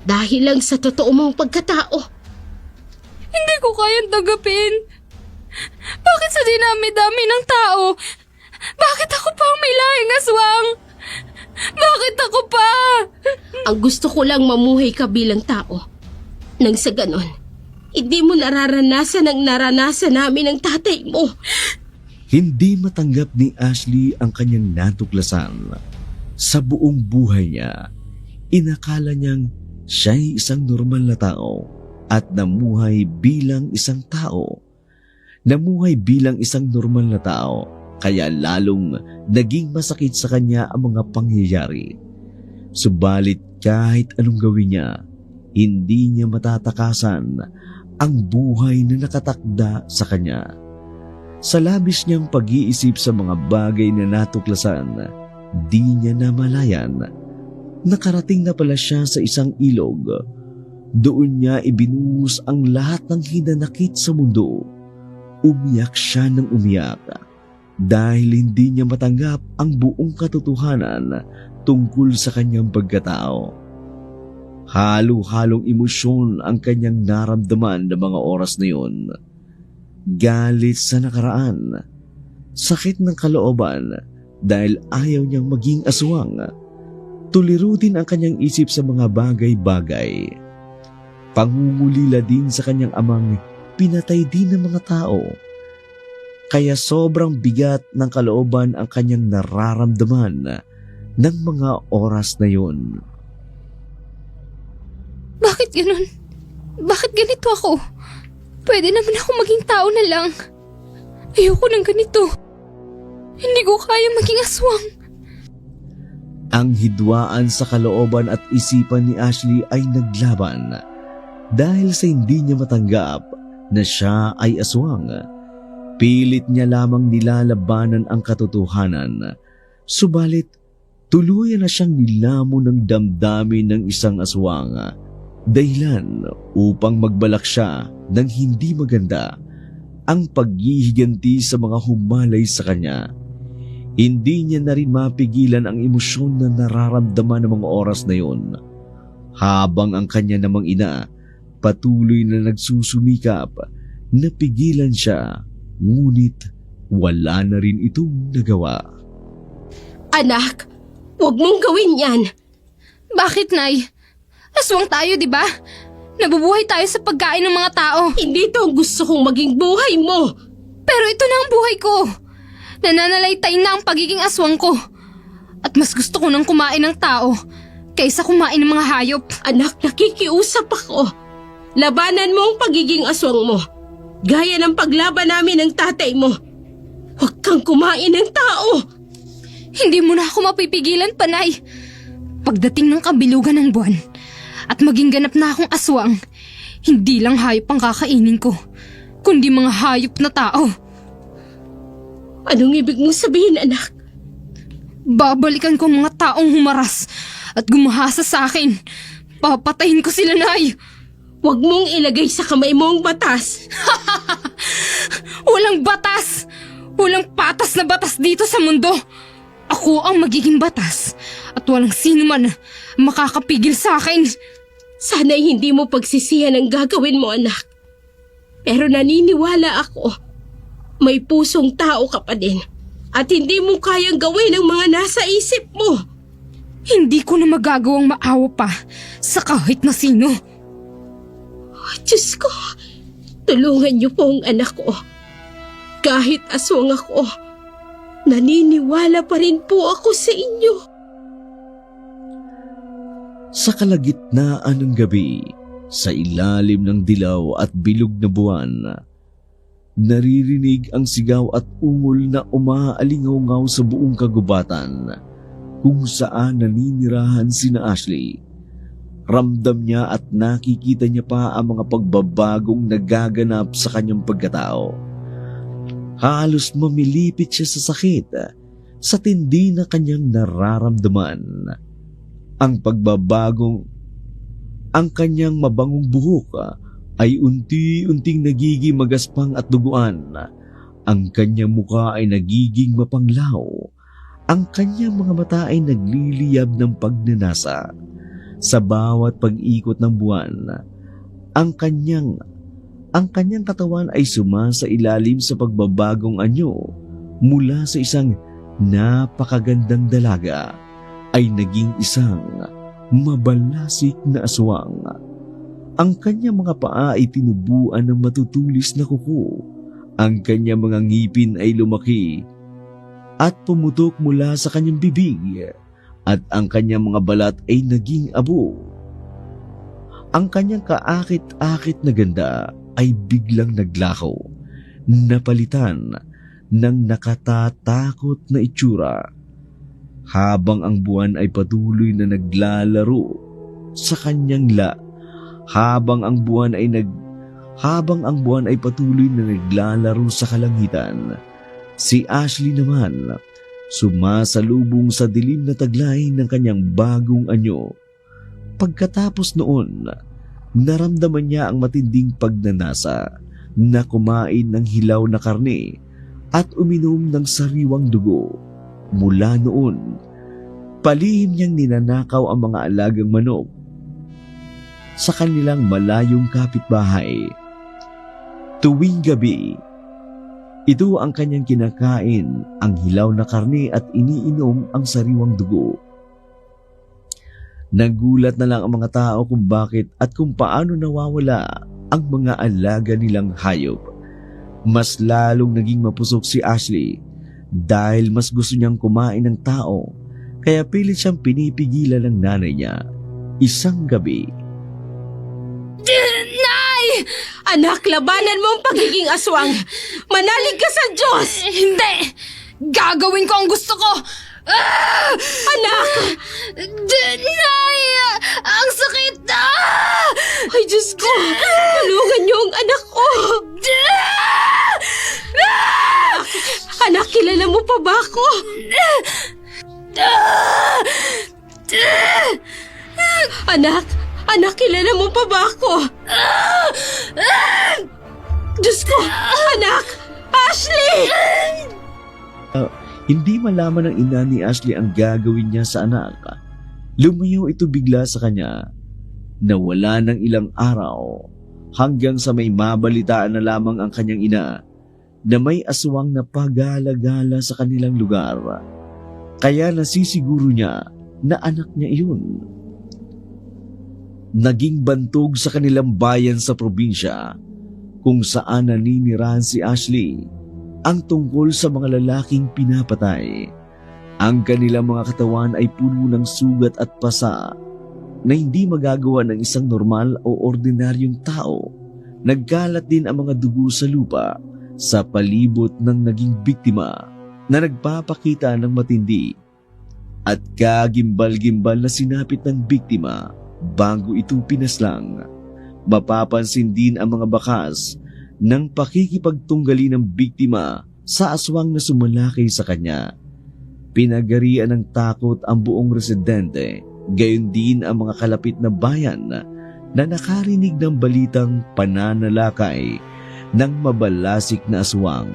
dahil lang sa totoo mong pagkatao. Hindi ko kayang tanggapin. Bakit sa dinami-dami ng tao? Bakit ako pa ang may lahing aswang? Bakit ako pa? Ang gusto ko lang mamuhay ka bilang tao. Nang sa ganon, hindi mo nararanasan ang naranasan namin ng tatay mo. Hindi matanggap ni Ashley ang kanyang natuklasan. Sa buong buhay niya, inakala niyang siya'y isang normal na tao at namuhay bilang isang tao. Namuhay bilang isang normal na tao, kaya lalong naging masakit sa kanya ang mga pangyayari. Subalit kahit anong gawin niya, hindi niya matatakasan ang buhay na nakatakda sa kanya. Sa labis niyang pag-iisip sa mga bagay na natuklasan, di niya namalayan. Nakarating na pala siya sa isang ilog. Doon niya ibinuhos ang lahat ng hinanakit sa mundo. Umiyak siya ng umiyak dahil hindi niya matanggap ang buong katotohanan tungkol sa kanyang pagkatao. Halo-halong emosyon ang kanyang naramdaman ng mga oras na yun. Galit sa nakaraan, sakit ng kalooban dahil ayaw niyang maging aswang. Tuliro din ang kanyang isip sa mga bagay-bagay. Pangungulila din sa kanyang amang pinatay din ng mga tao. Kaya sobrang bigat ng kalooban ang kanyang nararamdaman ng mga oras na yun. Bakit ganun? Bakit ganito ako? Pwede naman ako maging tao na lang. Ayoko ng ganito. Hindi ko kaya maging aswang. Ang hidwaan sa kalooban at isipan ni Ashley ay naglaban. Dahil sa hindi niya matanggap na siya ay aswang, pilit niya lamang nilalabanan ang katotohanan. Subalit, tuluyan na siyang nilamon ng damdamin ng isang aswang. Dahilan upang magbalak siya ng hindi maganda ang paghihiganti sa mga humalay sa kanya. Hindi niya na rin mapigilan ang emosyon na nararamdaman ng mga oras na yun. Habang ang kanya namang ina patuloy na nagsusumikap, napigilan siya, ngunit wala na rin itong nagawa. Anak, huwag mong gawin yan. Bakit, Nay? Aswang tayo, di ba? Nabubuhay tayo sa pagkain ng mga tao. Hindi ito ang gusto kong maging buhay mo. Pero ito na ang buhay ko. Nananalaytay na ang pagiging aswang ko. At mas gusto ko nang kumain ng tao kaysa kumain ng mga hayop. Anak, nakikiusap ako. Labanan mo ang pagiging aswang mo. Gaya ng paglaban namin ng tatay mo. Huwag kang kumain ng tao. Hindi mo na ako mapipigilan, Panay. Pagdating ng kabilugan ng buwan at maging ganap na akong aswang, hindi lang hayop ang kakainin ko, kundi mga hayop na tao. Anong ibig mong sabihin, anak? Babalikan ko ang mga taong humaras at gumahasa sa akin. Papatayin ko sila, Nay. Huwag mong ilagay sa kamay mo ang batas. Walang batas! Walang patas na batas dito sa mundo. Ako ang magiging batas at walang sino man makakapigil sa akin. Sana'y hindi mo pagsisihan ang gagawin mo, anak. Pero naniniwala ako, may pusong tao ka pa din at hindi mo kayang gawin ang mga nasa isip mo. Hindi ko na magagawang maawa pa sa kahit na sino. Oh, Diyos ko, tulungan niyo po ang anak ko. Kahit aswang ako, naniniwala pa rin po ako sa inyo. Sa kalagitnaan ng gabi, sa ilalim ng dilaw at bilog na buwan, naririnig ang sigaw at ungol na umaalingaw-ngaw sa buong kagubatan kung saan naninirahan sina Ashley. Ramdam niya at nakikita niya pa ang mga pagbabagong nagaganap sa kanyang pagkatao. Halos mamilipit siya sa sakit sa tindi na kanyang nararamdaman. Ang kanyang mabangong buhok ay unti-unting nagiging magaspang at duguan. Ang kanyang mukha ay nagiging mapanglaw. Ang kanyang mga mata ay nagliliyab ng pagnanasa. Sa bawat pag-ikot ng buwan, ang kanyang katawan ay sumasailalim sa pagbabagong anyo mula sa isang napakagandang dalaga ay naging isang mabalasik na aswang. Ang kanyang mga paa ay tinubuan ng matutulis na kuko. Ang kanyang mga ngipin ay lumaki at pumutok mula sa kanyang bibig. At ang kanyang mga balat ay naging abo. Ang kanyang kaakit-akit na ganda ay biglang naglakaw, napalitan ng nakatatakot na itsura. Habang ang buwan ay patuloy na naglalaro sa kanyang habang ang buwan ay patuloy na naglalaro sa kalangitan, si Ashley naman sumasalubong sa dilim na taglay ng kanyang bagong anyo. Pagkatapos noon, naramdaman niya ang matinding pagnanasa na kumain ng hilaw na karne at uminom ng sariwang dugo. Mula noon, palihim niyang ninanakaw ang mga alagang manok sa kanilang malayong kapitbahay. Tuwing gabi, ito ang kanyang kinakain, ang hilaw na karne at iniinom ang sariwang dugo. Nagulat na lang ang mga tao kung bakit at kung paano nawawala ang mga alaga nilang hayop. Mas lalong naging mapusok si Ashley dahil mas gusto niyang kumain ng tao, kaya pilit siyang pinipigilan ng nanay niya. Isang gabi, Nay! Anak, labanan mo ang pagiging aswang. Manalig ka sa Diyos! Hindi! Gagawin ko ang gusto ko! Anak! Nay! Ang sakit na! Ay, Diyos ko! Tulungan niyo ang anak ko! Anak, kilala mo pa ba ako? Anak, kilala mo pa ba ako? Diyos ko! Anak! Ashley! Hindi malaman ng ina ni Ashley ang gagawin niya sa anak. Lumayo ito bigla sa kanya. Nawala ng ilang araw hanggang sa may mabalitaan na lamang ang kanyang ina na may aswang na pagala-gala sa kanilang lugar. Kaya nasisiguro niya na anak niya iyon. Naging bantog sa kanilang bayan sa probinsya kung saan naninirahan si Ashley ang tungkol sa mga lalaking pinapatay. Ang kanilang mga katawan ay puno ng sugat at pasa na hindi magagawa ng isang normal o ordinaryong tao. Nagkalat din ang mga dugo sa lupa sa palibot ng naging biktima na nagpapakita ng matindi at kagimbal-gimbal na sinapit ng biktima bago ito pinaslang. Mapapansin din ang mga bakas ng pakikipagtunggali ng biktima sa aswang na sumalakay sa kanya. Pinagarian ng takot ang buong residente, gayon din ang mga kalapit na bayan na nakarinig ng balitang pananalakay ng mabalasik na aswang.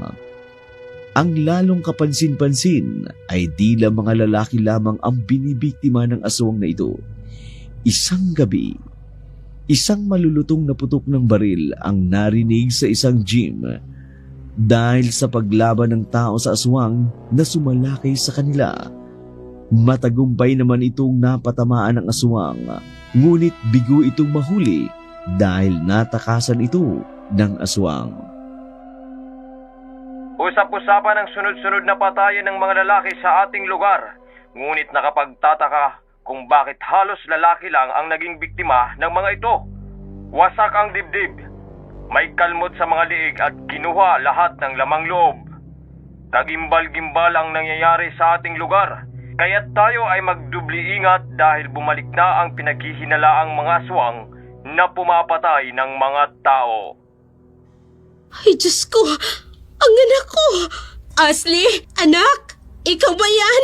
Ang lalong kapansin-pansin ay tila mga lalaki lamang ang binibiktima ng aswang na ito. Isang gabi, isang malulutong na putok ng baril ang narinig sa isang gym dahil sa paglaban ng tao sa aswang na sumalakay sa kanila. Matagumpay naman itong napatamaan ng aswang, ngunit bigo itong mahuli dahil natakasan ito ng aswang. Usap-usapan ang sunod-sunod na patayan ng mga lalaki sa ating lugar, ngunit nakapagtataka kung bakit halos lalaki lang ang naging biktima ng mga ito. Wasak ang dibdib, may kalmot sa mga liig at kinuha lahat ng lamang loob. Tagimbal-gimbal ang nangyayari sa ating lugar, kaya't tayo ay magdubli ingat dahil bumalik na ang pinaghihinalaang mga aswang na pumapatay ng mga tao. Ay, Diyos ko! Ang anak ko! Ashley! Anak! Ikaw ba yan?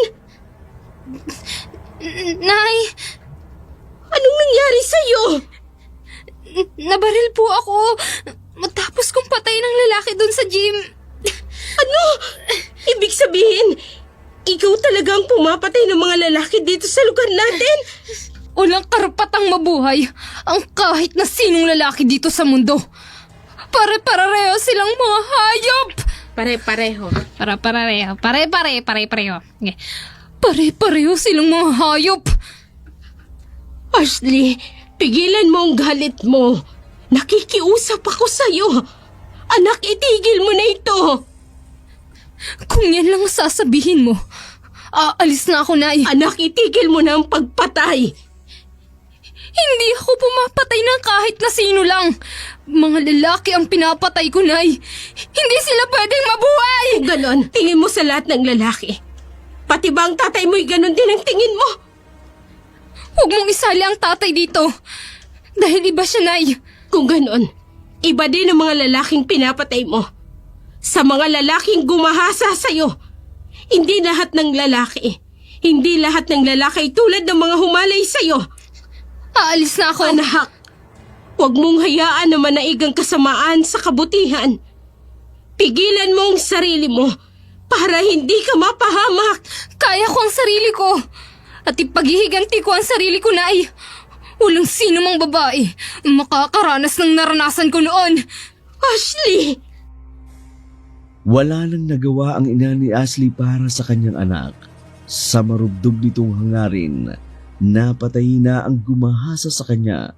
Nay! Anong nangyari sa'yo? Nabaril po ako matapos kong patay ng lalaki doon sa gym. Ano? Ibig sabihin, ikaw talagang pumapatay ng mga lalaki dito sa lugar natin? Walang karapatang mabuhay ang kahit na sinong lalaki dito sa mundo. Pare-pareho silang mga hayop. Pare-pareho. Pare-pareho. Okay. Pare-pareho silang mga hayop. Ashley, pigilan mo ang galit mo. Nakikiusap ako sa'yo. Anak, itigil mo na ito. Kung yan lang ang sasabihin mo, aalis na ako, Nay. Anak, itigil mo na ang pagpatay. Hindi ako pumapatay ng kahit na sino lang. Mga lalaki ang pinapatay ko, Nay. Hindi sila pwedeng mabuhay. Kung ganon, tingin mo sa lahat ng lalaki. Pati ba ang tatay mo'y ganon din ang tingin mo? Huwag mong isali ang tatay dito. Dahil iba siya, Nay. Kung ganon, iba din ang mga lalaking pinapatay mo. Sa mga lalaking gumahasa sa'yo. Hindi lahat ng lalaki. Hindi lahat ng lalaki tulad ng mga humalay sa'yo. Aalis na ako. Anak, huwag mong hayaan na manaigang kasamaan sa kabutihan. Pigilan mo ang sarili mo para hindi ka mapahamak. Kaya ko ang sarili ko. At ipaghihiganti ko ang sarili ko, Nay. Walang sino mang babae makakaranas ng naranasan ko noon. Ashley! Wala nang nagawa ang ina ni Ashley para sa kanyang anak. Sa marubdob nitong hangarin, napatay na ang gumahasa sa kanya.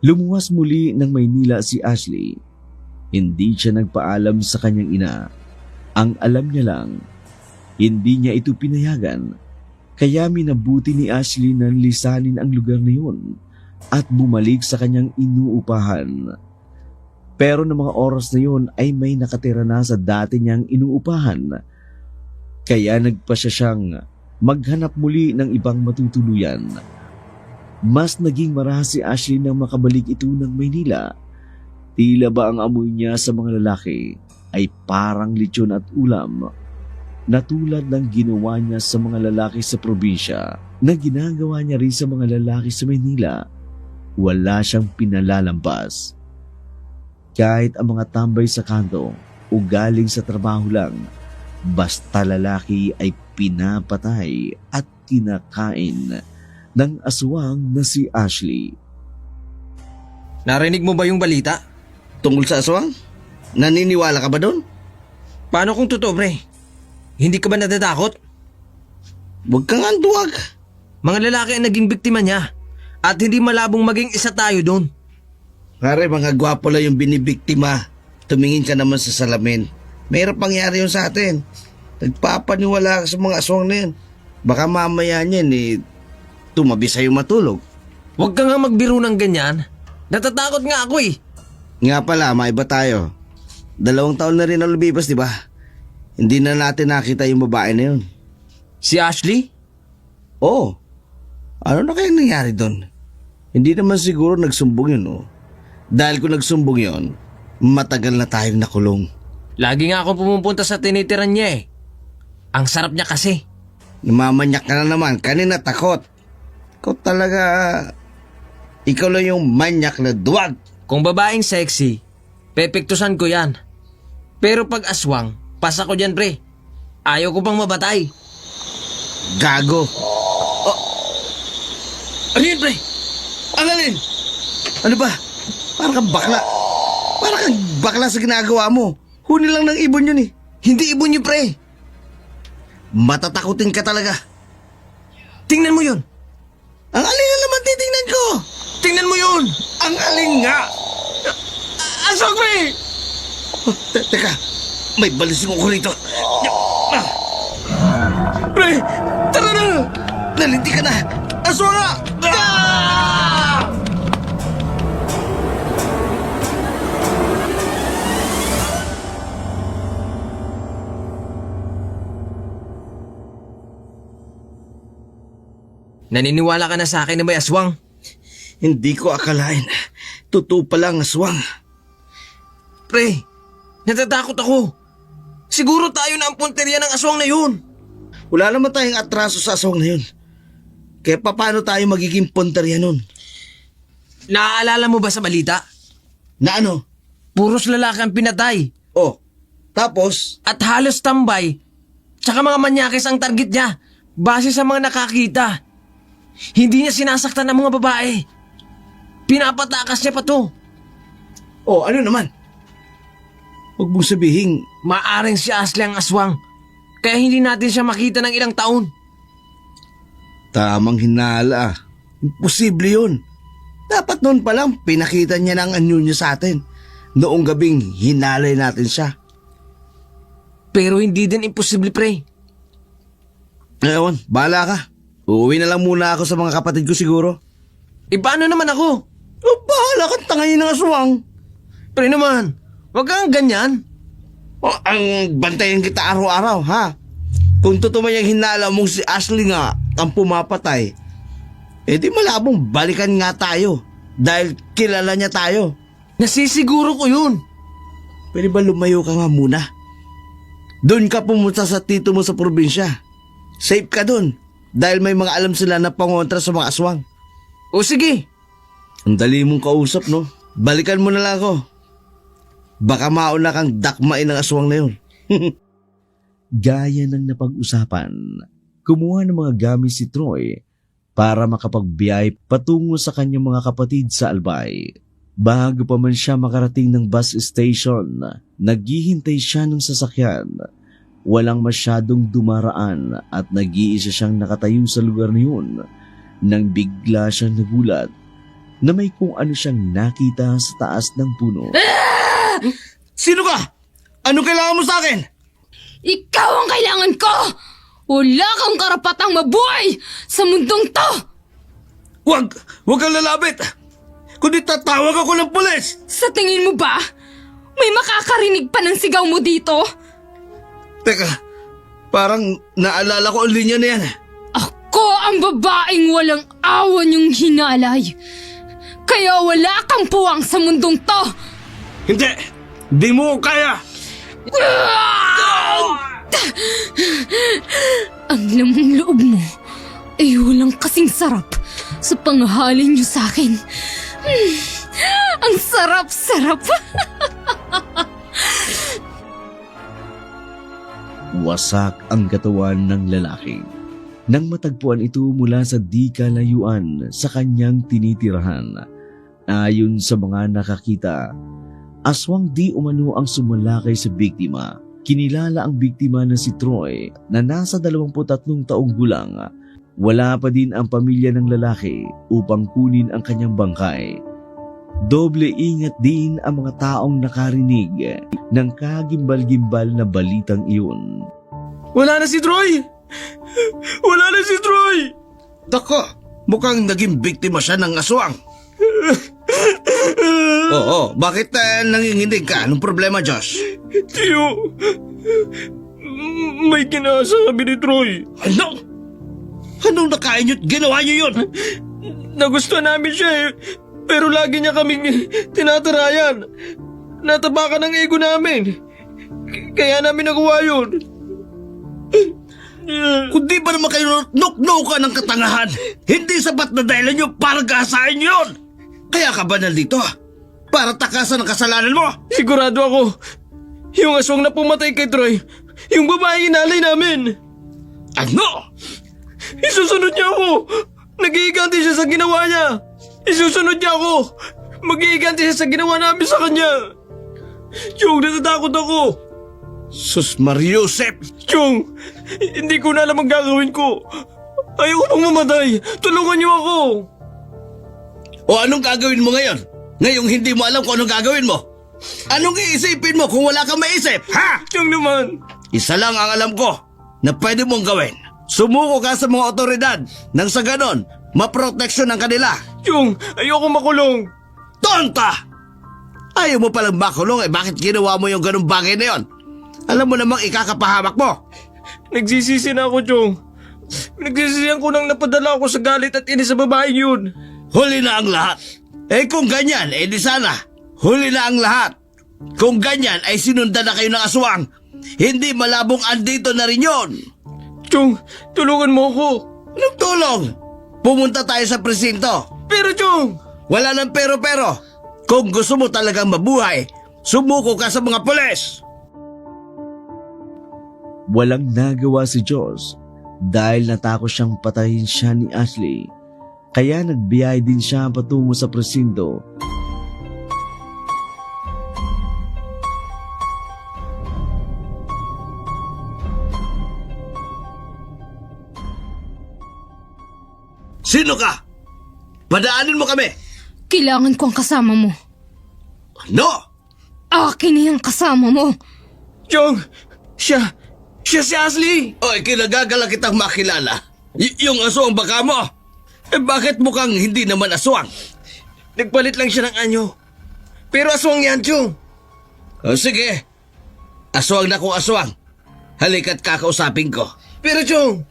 Lumuwas muli ng Maynila si Ashley. Hindi siya nagpaalam sa kanyang ina. Ang alam niya lang, hindi niya ito pinayagan. Kaya minabuti ni Ashley na lisanin ang lugar na yun at bumalik sa kanyang inuupahan. Pero ng mga oras na yun ay may nakatira na sa dati niyang inuupahan. Kaya nagpasya siyang maghanap muli ng ibang matutuluyan. Mas naging marahas si Ashley nang makabalik ito ng Maynila. Tila ba ang amoy niya sa mga lalaki ay parang lechon at ulam, na tulad ng ginawa niya sa mga lalaki sa probinsya na ginagawa niya rin sa mga lalaki sa Maynila. Wala siyang pinalalampas. Kahit ang mga tambay sa kanto o galing sa trabaho lang, basta lalaki ay pinapatay at kinakain ng aswang na si Ashley. Narinig mo ba yung balita? Tungkol sa aswang? Naniniwala ka ba doon? Paano kung totoo, pre? Hindi ka ba natatakot? Huwag kang anduwag. Mga lalaki ang naging biktima niya at hindi malabong maging isa tayo doon. Pare, mga gwapo lang yung binibiktima. Tumingin ka naman sa salamin. Mayroong pangyari yun sa atin. Nagpapaniwala ka sa mga aswang na yun. Baka mamaya niyan tumabi sa'yo matulog. Huwag ka nga magbiro ng ganyan. Natatakot nga ako eh. Nga pala, maiba tayo. 2 taon na rin ang lumipas, di ba? Hindi na natin nakita yung babae na yun. Si Ashley? Oo. Ano na kaya nangyari doon? Hindi naman siguro nagsumbong yun, oh. Dahil kung nagsumbong yun, matagal na tayong nakulong. Lagi nga akong pumupunta sa tinitiran niya eh. Ang sarap niya kasi. Namamanyak ka na naman, kanina takot. Ikaw lang yung manyak na duwag. Kung babaeng sexy, pepektusan ko yan. Pero pag aswang, pasa ko dyan, pre. Ayaw ko pang mabatay. Gago. Ano yun, pre? Ang alin? Ano ba? Parang kang bakla. Parang kang bakla sa ginagawa mo. Huni lang ng ibon yun eh. Hindi ibon yun, pre. Matatakutin ka talaga. Tingnan mo yun. Ang alin na naman titingnan ko? Tingnan mo yun. Ang alin nga? Aswang, pre! Teka, may balising ako rito. Pre, tara na! Nalinti ka na. Aswang nga! Naniniwala ka na sa akin na may aswang? Hindi ko akalain. Totoo pala ang aswang. Pre, natatakot ako. Siguro tayo na ang punteriya ng aswang na yun. Wala naman tayong atraso sa aswang na yun. Kaya paano tayo magiging punterya nun? Naaalala mo ba sa balita? Na ano? Puros lalaki ang pinatay. Oh, tapos? At halos tambay. Tsaka mga manyakis ang target niya. Base sa mga nakakita. Hindi niya sinasaktan ng mga babae. Pinapatakas niya pa to. Oh, ano naman? Huwag mong sabihin. Maaring si Ashley ang aswang. Kaya hindi natin siya makita ng ilang taon. Tamang hinala. Imposible yun. Dapat noon pa lang pinakita niya ng anyo niya sa atin. Noong gabing hinalay natin siya. Pero hindi din imposible, pre. Ngayon, bahala ka. Uuwi na lang muna ako sa mga kapatid ko siguro. Paano naman ako? Oh, bahala kang tangayin ng aswang. Pre naman, wag kang ganyan. Oh, ang bantayan kita araw-araw, ha? Kung totoo man yung hinala mong si Ashley nga ang pumapatay, di malabong balikan nga tayo dahil kilala niya tayo. Nasisiguro ko yun. Pwede ba lumayo ka nga muna? Doon ka pumunta sa tito mo sa probinsya. Safe ka doon dahil may mga alam sila na pangontra sa mga aswang. O sige. Ang dali mong kausap, no? Balikan mo na lang ako. Baka mauna kang dakmain ng aswang na yun. Gaya ng napag-usapan, kumuha ng mga gamit si Troy para makapagbiyahe patungo sa kanyang mga kapatid sa Albay. Bago pa man siya makarating ng bus station, naghihintay siya ng sasakyan. Walang masyadong dumaraan at nag-iisa siyang nakatayo sa lugar na yun nang bigla siyang nagulat na may kung ano siyang nakita sa taas ng puno. Sino ka? Anong kailangan mo sa akin? Ikaw ang kailangan ko! Wala kang karapatang mabuhay sa mundong to! Huwag kang lalapit! Kundi tatawag ako ng pulis! Sa tingin mo ba, may makakarinig pa ng sigaw mo dito? Teka, Parang naalala ko ang linya na yan. Ako ang babaeng walang awa niyong hinalay. Kaya wala kang puwang sa mundong to. Hindi! Di mo kaya! Ang lamang loob mo ay walang kasing sarap sa panghalin niyo sa akin. Ang sarap-sarap. Wasak ang katawan ng lalaki. Nang matagpuan ito mula sa di kalayuan sa kanyang tinitirahan. Ayon sa mga nakakita, aswang di umano ang sumalakay sa biktima. Kinilala ang biktima na si Troy na nasa 23 taong gulang. Wala pa din ang pamilya ng lalaki upang kunin ang kanyang bangkay. Doble ingat din ang mga taong nakarinig ng kagimbal-gimbal na balitang iyon. Wala na si Troy! Wala na si Troy! Dako, mukhang naging biktima siya ng aswang. Oo, bakit nanginginig ka? Anong problema, Josh? Tiyo, may kinasabi ni Troy. Ano? Anong nakain niyo't ginawa niyo yun? Nagustuhan namin siya eh. Pero lagi niya kaming tinatarayan. Natapakan ang ego namin. Kaya namin nakuha yun. Kung di ba naman kayo nuk-nukan ng katangahan, hindi sapat na dahilan niyo para gasain yun. Kaya ka ba nandito? Para takasan ang kasalanan mo? Sigurado ako, yung aswang na pumatay kay Troy, yung babaeng inalay namin. Ano? Isusunod niya ako. Nag-iiganti siya sa ginawa niya. Isusunod niya ako. Mag-iiganti siya sa ginawa namin sa kanya. Chong, natatakot ako. Sus Mariusep! Chong, hindi ko na alam ang gagawin ko. Ayoko pang mamatay. Tulungan niyo ako. O anong gagawin mo ngayon? Ngayong hindi mo alam kung anong gagawin mo? Anong iisipin mo kung wala kang maisip? Ha? Chong naman. Isa lang ang alam ko na pwede mong gawin. Sumuko ka sa mga otoridad nang sa ganon, maproteksyon ang kanila. Chong, ayoko makulong. Tonta! Ayaw mo palang makulong bakit ginawa mo yung ganong bagay na yon? Alam mo namang ikakapahamak mo. Nagsisisi na ako, Chong. Nagsisisihan ko nang napadala ako sa galit at inis sa babaeng yun. Huli na ang lahat. Kung ganyan, di sana. Huli na ang lahat. Kung ganyan ay sinundan na kayo ng aswang, hindi malabong andito na rin yon. Chong, tulungan mo ako. Anong tulong? Pumunta tayo sa presinto. Pero, Chong! Wala nang pero-pero. Kung gusto mo talagang mabuhay, sumuko ka sa mga pulis. Walang nagawa si Josh dahil natakot siyang patayin siya ni Ashley. Kaya nagbiyay din siya patungo sa presinto. Sino ka? Padaanin mo kami. Kailangan ko ang kasama mo. Ano? Akin na yung kasama mo. Chong, siya si Ashley. Oy, kinagagala kitang makilala. Yung aswang baka mo. Bakit mukhang hindi naman aswang? Nagpalit lang siya ng anyo. Pero aswang yan, Chong. Sige. Aswang na kung aswang. Halika't kakausapin ko. Pero, Chong,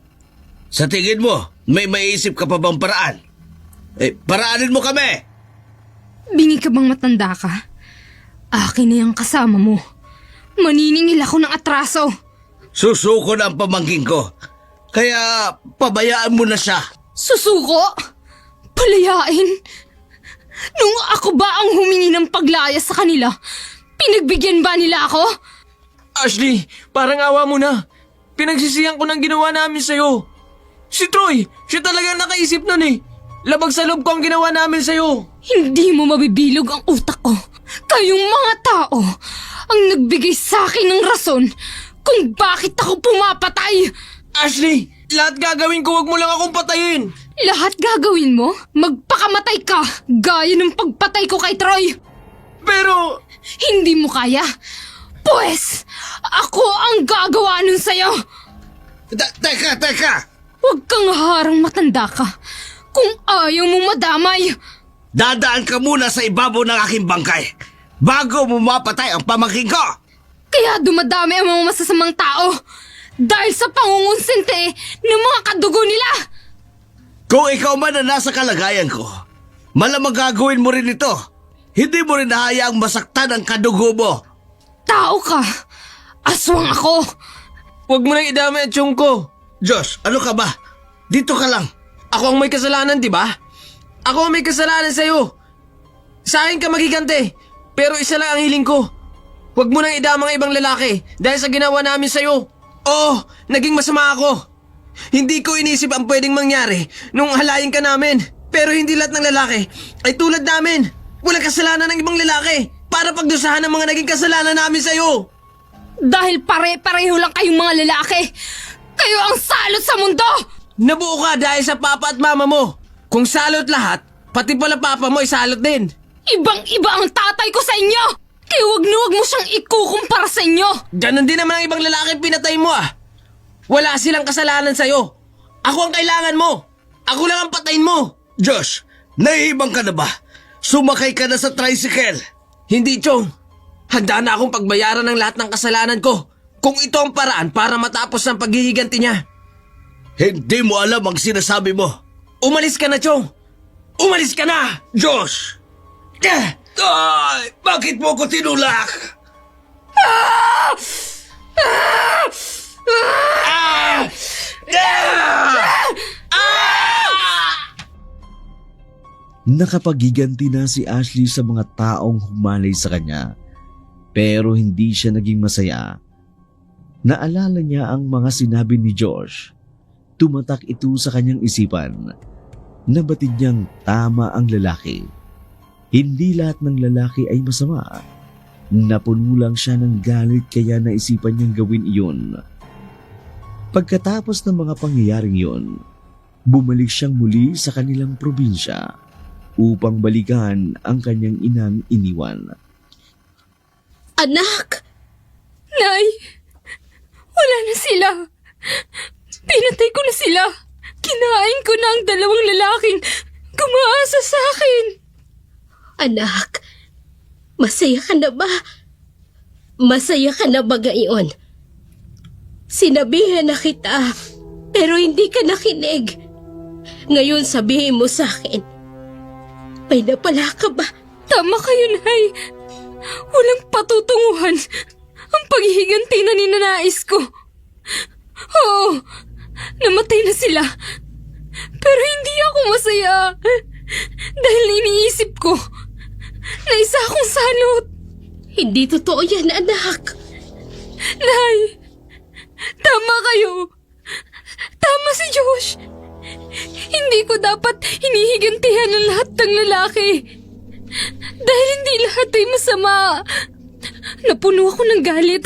Sa tingin mo, may maiisip ka pa bang paraan? Paraanin mo kami! Bingi ka bang matanda ka? Akin na yung kasama mo. Maniningil ako ng atraso. Susuko na ang pamangking ko. Kaya pabayaan mo na siya. Susuko? Palayain? Nung ako ba ang humingi ng paglaya sa kanila, pinagbigyan ba nila ako? Ashley, parang awa mo na. Pinagsisihan ko ng ginawa namin sa'yo. Si Troy, siya talaga nakaisip nun eh. Labag sa loob ko ang ginawa namin sa'yo. Hindi mo mabibilog ang utak ko. Kayong mga tao ang nagbigay sa akin ng rason kung bakit ako pumapatay. Ashley, lahat gagawin ko, wag mo lang akong patayin. Lahat gagawin mo? Magpakamatay ka, gaya ng pagpatay ko kay Troy. Pero, Hindi mo kaya? Pues, ako ang gagawa nun sa'yo. Teka! Huwag kang harang matanda ka. Kung ayaw mo madamay. Dadaan ka muna sa ibabaw ng aking bangkay bago mo mapatay ang pamangking ko. Kaya dumadami ang mga masasamang tao. Dahil sa pangungonsente ng mga kadugo nila! Kung ikaw man na nasa kalagayan ko, malamang gagawin mo rin ito. Hindi mo rin hahayaang masaktan ang kadugo mo. Tao ka! Aswang ako! Huwag mo nang idamay ang tiyong ko. Josh, ano ka ba? Dito ka lang. Ako ang may kasalanan, di ba? Ako ang may kasalanan sa'yo. Sa akin ka magiganti, pero isa lang ang hiling ko. Huwag mo nang idamang ibang lalaki dahil sa ginawa namin sa'yo. Oo, naging masama ako. Hindi ko inisip ang pwedeng mangyari nung halayin ka namin. Pero hindi lahat ng lalaki ay tulad namin. Walang kasalanan ng ibang lalaki para pagdusahan ang mga naging kasalanan namin sa'yo. Dahil pare-pareho lang kayong mga lalaki! Kayo ang salot sa mundo! Nabuo ka dahil sa papa at mama mo. Kung salot lahat, pati pala papa mo ay salot din. Ibang-iba ang tatay ko sa inyo! Kaya huwag na huwag mo siyang ikukumpara sa inyo! Ganon din naman ang ibang lalaki pinatay mo ah. Wala silang kasalanan sa'yo. Ako ang kailangan mo. Ako lang ang patayin mo. Josh, nahihibang ka na ba? Sumakay ka na sa tricycle. Hindi, Chong. Handa na akong pagbayaran ng lahat ng kasalanan ko kung ito ang paraan para matapos ang paghihiganti niya. Hindi mo alam ang sinasabi mo. Umalis ka na, Chong. Umalis ka na! Josh! Ay, bakit mo ko tinulak? Nakapaghiganti na si Ashley sa mga taong humalay sa kanya, pero hindi siya naging masaya. Naalala niya ang mga sinabi ni Josh. Tumatak ito sa kanyang isipan. Nabatid niyang tama ang lalaki. Hindi lahat ng lalaki ay masama. Napuno lang siya ng galit kaya naisipan niyang gawin iyon. Pagkatapos ng mga pangyayaring iyon, bumalik siyang muli sa kanilang probinsya upang balikan ang kanyang inang iniwan. Anak! Nay! Wala na sila! Pinatay ko na sila! Kinain ko na ang dalawang lalaking gumaasa sa akin! Anak, masaya ka na ba? Masaya ka na ba ngayon? Sinabihan na kita, pero hindi ka nakinig. Ngayon sabihin mo sa akin, may napala ka ba? Tama kayo, Nay! Walang patutunguhan ang paghihiganti na ninanais ko. Oo, namatay na sila. Pero hindi ako masaya. Dahil iniisip ko na isa akong salot. Hindi totoo yan, anak. Nay, tama kayo. Tama si Josh. Hindi ko dapat hinihigantihan ang lahat ng lalaki. Dahil hindi lahat ay masama. Napuno ako ng galit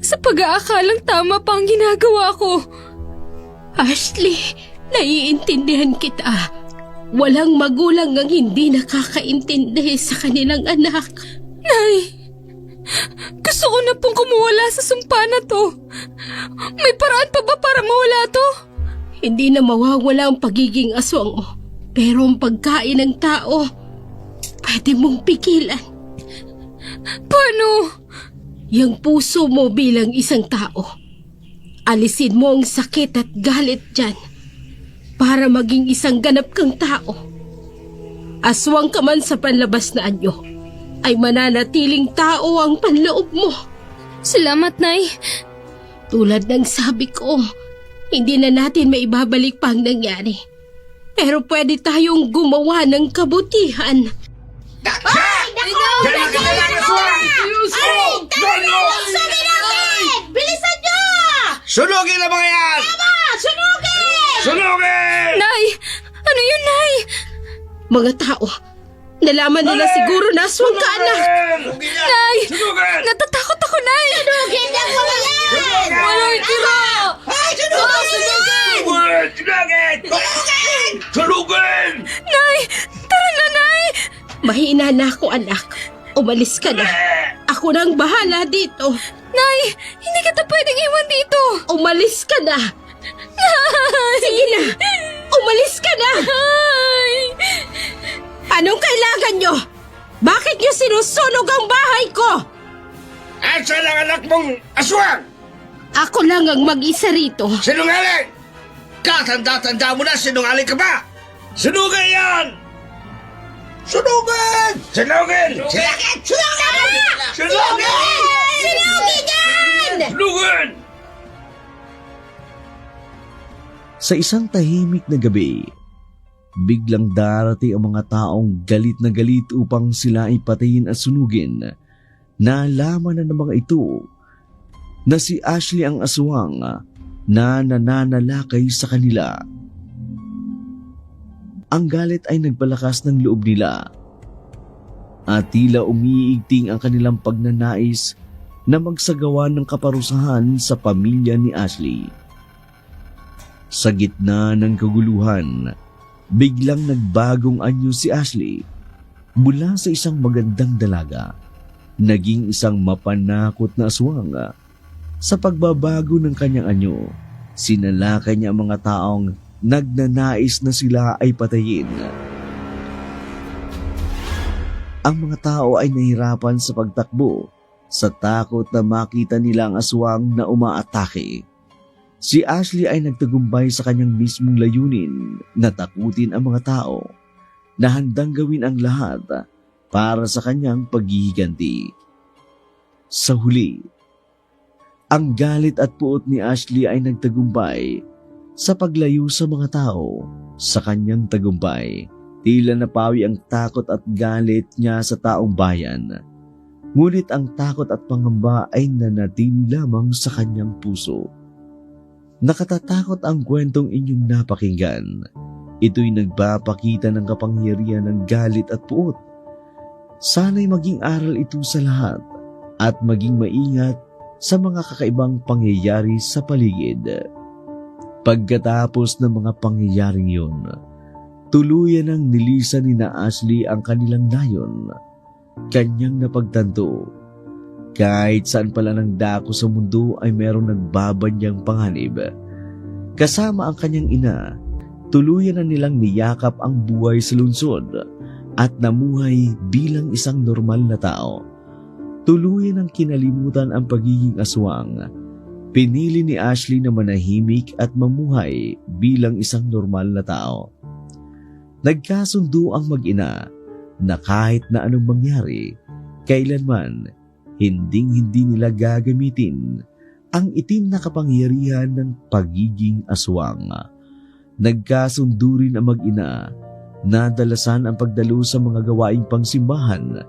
sa pag-aakalang tama pa ang ginagawa ko. Ashley, naiintindihan kita. Walang magulang ang hindi nakakaintindi sa kanilang anak. Nay, gusto ko na pong kumuwala sa sumpa na to. May paraan pa ba para mawala to? Hindi na mawawala ang pagiging aswang mo. Pero ang pagkain ng tao, pwede mong pigilan. Paano? Yang puso mo bilang isang tao. Alisin mo ang sakit at galit dyan para maging isang ganap kang tao. Aswang ka man sa panlabas na anyo, ay mananatiling tao ang panloob mo. Salamat, Nay. Tulad ng sabi ko, hindi na natin maibabalik pa ang nangyari. Pero pwede tayong gumawa ng kabutihan. Bilisan nyo! Sunugin na mga yan! Sunugin! Sunugin! Nay! Ano yun, Nay? Mga tao, nalaman nila siguro na aswang ka, anak. Nay! Natatakot ako, Nay! Sunugin ang mga yan! Walang tira! Ay, sunugin! Sunugin! Nay! Tara na, Nay! Mahina na ako, anak. Umalis ka na. Ako nang bahala dito. Nay! Hindi kita pwedeng iwan dito! Umalis ka na. Nay! Sige na. Umalis ka na. Nay! Anong kailangan nyo? Bakit nyo sinusunog ang bahay ko? Asa ang anak mong aswang? Ako lang ang mag-isa rito. Sinungaling! Katanda-tanda mo na, sinungaling ka ba? Sunugin yan! Sunugin! Sunugin! Sunugin! Sunugin! Sunugin! Sunugin yan! Sunugin! Sa isang tahimik na gabi, biglang darating ang mga taong galit na galit upang sila ay patayin at sunugin. Nalaman na ng mga ito na si Ashley ang aswang na nananalakay sa kanila. Ang galit ay nagpalakas ng loob nila at tila umiigting ang kanilang pagnanais na magsagawa ng kaparusahan sa pamilya ni Ashley. Sa gitna ng kaguluhan, biglang nagbagong anyo si Ashley. Mula sa isang magandang dalaga, naging isang mapanakot na aswang. Sa pagbabago ng kanyang anyo, sinalakay niya ang mga taong nagnanais na sila ay patayin. Ang mga tao ay nahirapan sa pagtakbo sa takot na makita nila ang aswang na umaatake. Si Ashley ay nagtagumpay sa kanyang mismong layunin na takutin ang mga tao na handang gawin ang lahat para sa kanyang paghihiganti. Sa huli, ang galit at puot ni Ashley ay nagtagumpay sa paglayo sa mga tao sa kanyang tagumpay. Tila napawi ang takot at galit niya sa taong bayan. Ngunit ang takot at pangamba ay nanatili lamang sa kanyang puso. Nakatatakot ang kwentong inyong napakinggan. Ito'y nagpapakita ng kapangyarihan ng galit at puot. Sana'y maging aral ito sa lahat at maging maingat sa mga kakaibang pangyayari sa paligid. Pagkatapos ng mga pangyayaring yun, tuluyan ang nilisan ni na Ashley ang kanilang nayon. Kanyang napagtanto, kahit saan pala ng dako sa mundo ay merong nagbabanyang panganib. Kasama ang kanyang ina, tuluyan na nilang niyakap ang buhay sa lungsod at namuhay bilang isang normal na tao. Tuluyan ang kinalimutan ang pagiging aswang. Pinili ni Ashley na manahimik at mamuhay bilang isang normal na tao. Nagkasundo ang mag-ina na kahit na anong mangyari, kailanman hinding-hindi nila gagamitin ang itim na kapangyarihan ng pagiging aswang. Nagkasundo rin ang mag-ina na dalasan ang pagdalo sa mga gawaing pangsimbahan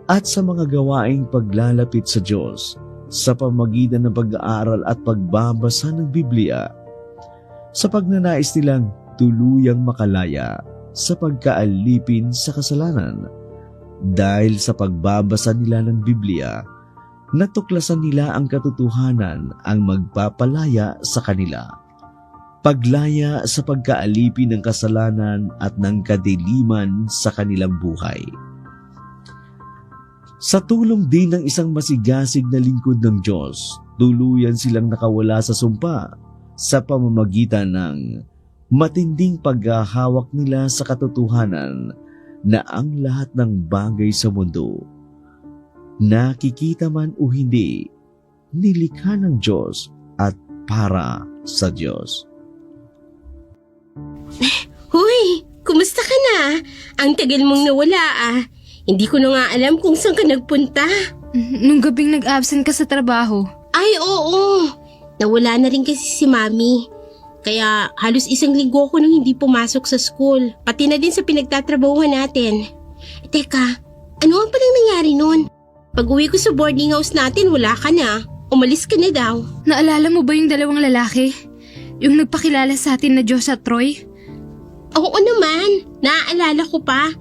at sa mga gawaing paglalapit sa Diyos sa pamagitan ng pag-aaral at pagbabasa ng Biblia, sa pagnanais nilang tuluyang makalaya sa pagkaalipin sa kasalanan. Dahil sa pagbabasa nila ng Biblia, natuklasan nila ang katotohanan ang magpapalaya sa kanila. Paglaya sa pagkaalipin ng kasalanan at ng kadiliman sa kanilang buhay. Sa tulong din ng isang masigasig na lingkod ng Diyos, tuluyan silang nakawala sa sumpa sa pamamagitan ng matinding paghahawak nila sa katotohanan na ang lahat ng bagay sa mundo, nakikita man o hindi, nilikha ng Diyos at para sa Diyos. Hoy, kumusta ka na? Ang tagal mong nawala ah. Hindi ko na nga alam kung saan ka nagpunta. Nung gabing nag-absent ka sa trabaho. Ay, oo. Nawala na rin kasi si Mami. Kaya halos isang linggo ko nang hindi pumasok sa school. Pati na din sa pinagtatrabahuhan natin. Teka, ano ang palang nangyari nun? Pag uwi ko sa boarding house natin, wala ka na. Umalis ka na daw. Naalala mo ba yung dalawang lalaki? Yung nagpakilala sa atin na Diyos at Troy? Oo naman, naaalala ko pa.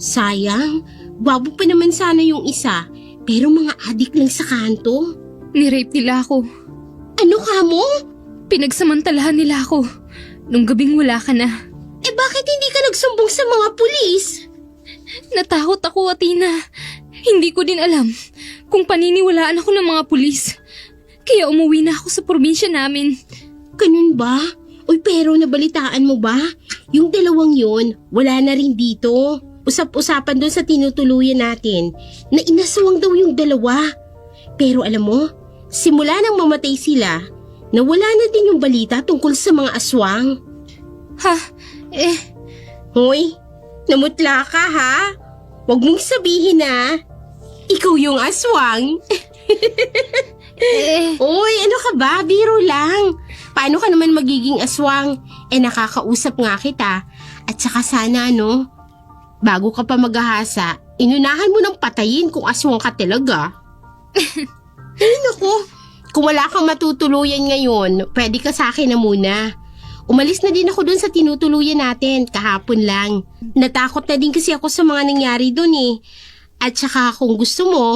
Sayang, babo pa naman sana yung isa. Pero mga adik lang sa kanto. Ni-rape nila ako. Ano ka mo? Pinagsamantalahan nila ako. Nung gabing wala ka na. Eh bakit hindi ka nagsumbong sa mga pulis? Natakot ako, Athena. Hindi ko din alam kung paniniwalaan ako ng mga pulis. Kaya umuwi na ako sa probinsya namin. Ganun ba? Uy, pero nabalitaan mo ba? Yung dalawang yun, wala na rin dito. Usap-usapan doon sa tinutuluyan natin na inasawang daw yung dalawa. Pero alam mo, simula nang mamatay sila, Nawala na din yung balita tungkol sa mga aswang. Ha? Hoy, namutla ka ha? Huwag mong sabihin na ikaw yung aswang. Uy, ano ka ba? Biro lang. Paano ka naman magiging aswang? Nakakausap nga kita. At saka sana bago ka pa maghahasa, inunahan mo ng patayin kung aswang ka talaga. Naku, kung wala kang matutuluyan ngayon, pwede ka sa akin na muna. Umalis na din ako dun sa tinutuluyan natin, kahapon lang. Natakot na din kasi ako sa mga nangyari dun eh. At saka kung gusto mo,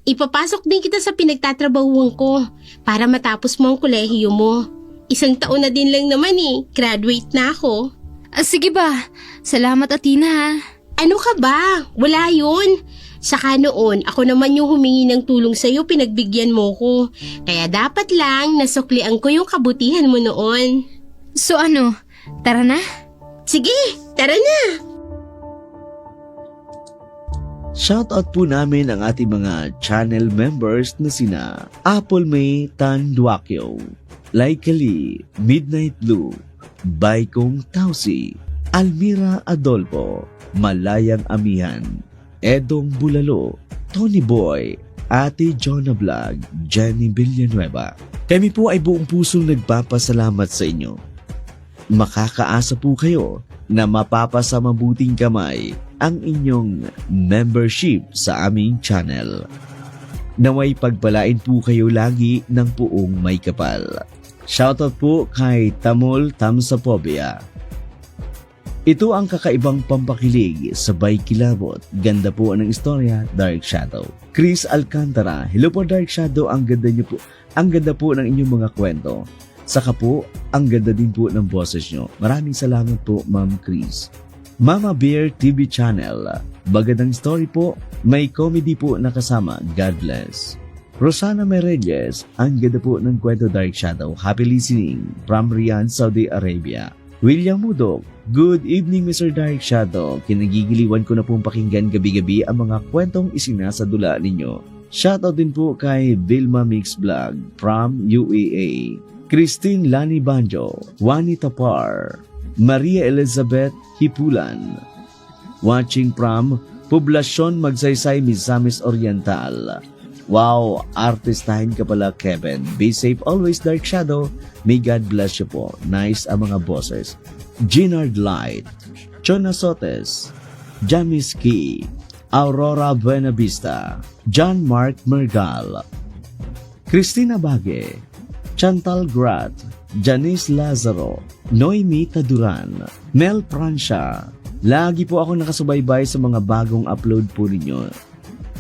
ipapasok din kita sa pinagtatrabahuan ko para matapos mo ang kolehiyo mo. 1 taon na din lang naman eh, graduate na ako. Sige ba? Salamat, Athena ha. Ano ka ba? Wala yun. Saka noon, ako naman yung humingi ng tulong sa'yo, pinagbigyan mo ko. Kaya dapat lang nasuklian ko yung kabutihan mo noon. So tara na? Sige, tara na! Shoutout po namin ang ating mga channel members na sina Apple May Tan Duakyo, Laikali, Midnight Blue, Baikong Tausi, Almira Adolfo, Malayang Amihan, Edong Bulalo, Tony Boy, Ate Jonah Vlog, Jenny Villanueva. Kami po ay buong pusong nagpapasalamat sa inyo. Makakaasa po kayo na mapapasamabuting kamay ang inyong membership sa aming channel. Naway pagpalain po kayo lagi ng puong may kapal. Shoutout po kay Tamol Tamsapobia. Ito ang kakaibang pampakilig, sabay kilabot, ganda po ng istorya, Dark Shadow. Chris Alcantara, hello po Dark Shadow, ang ganda niyo po. Ang ganda po ng inyong mga kwento. Saka po, ang ganda din po ng boses nyo. Maraming salamat po, Ma'am Chris. Mama Bear TV Channel, magandang story po. May comedy po na kasama. God bless. Rosana Merelles, ang ganda po ng kwento Dark Shadow. Happy listening from Riyadh, Saudi Arabia. William Mudok, good evening Mr. Dark Shadow. Kinagigiliwan ko na pong pakinggan gabi-gabi ang mga kwentong isinasadula ninyo. Shoutout din po kay Vilma Mix Vlog from UAA. Christine Lani Banjo, Juanita Par, Maria Elizabeth Hipulan. Watching from Poblasyon Magsaysay, Misamis Oriental. Wow, artistahin ka pala Kevin. Be safe always Dark Shadow. May God bless you po. Nice ang mga bosses. Ginard Light, Chona Sotes, Jamis Key, Aurora Buenavista, John Mark Mergal, Christina Bague, Chantal Grat, Janice Lazaro, Noemi Taduran, Mel Prancia. Lagi po ako nakasubaybay sa mga bagong upload po ninyo.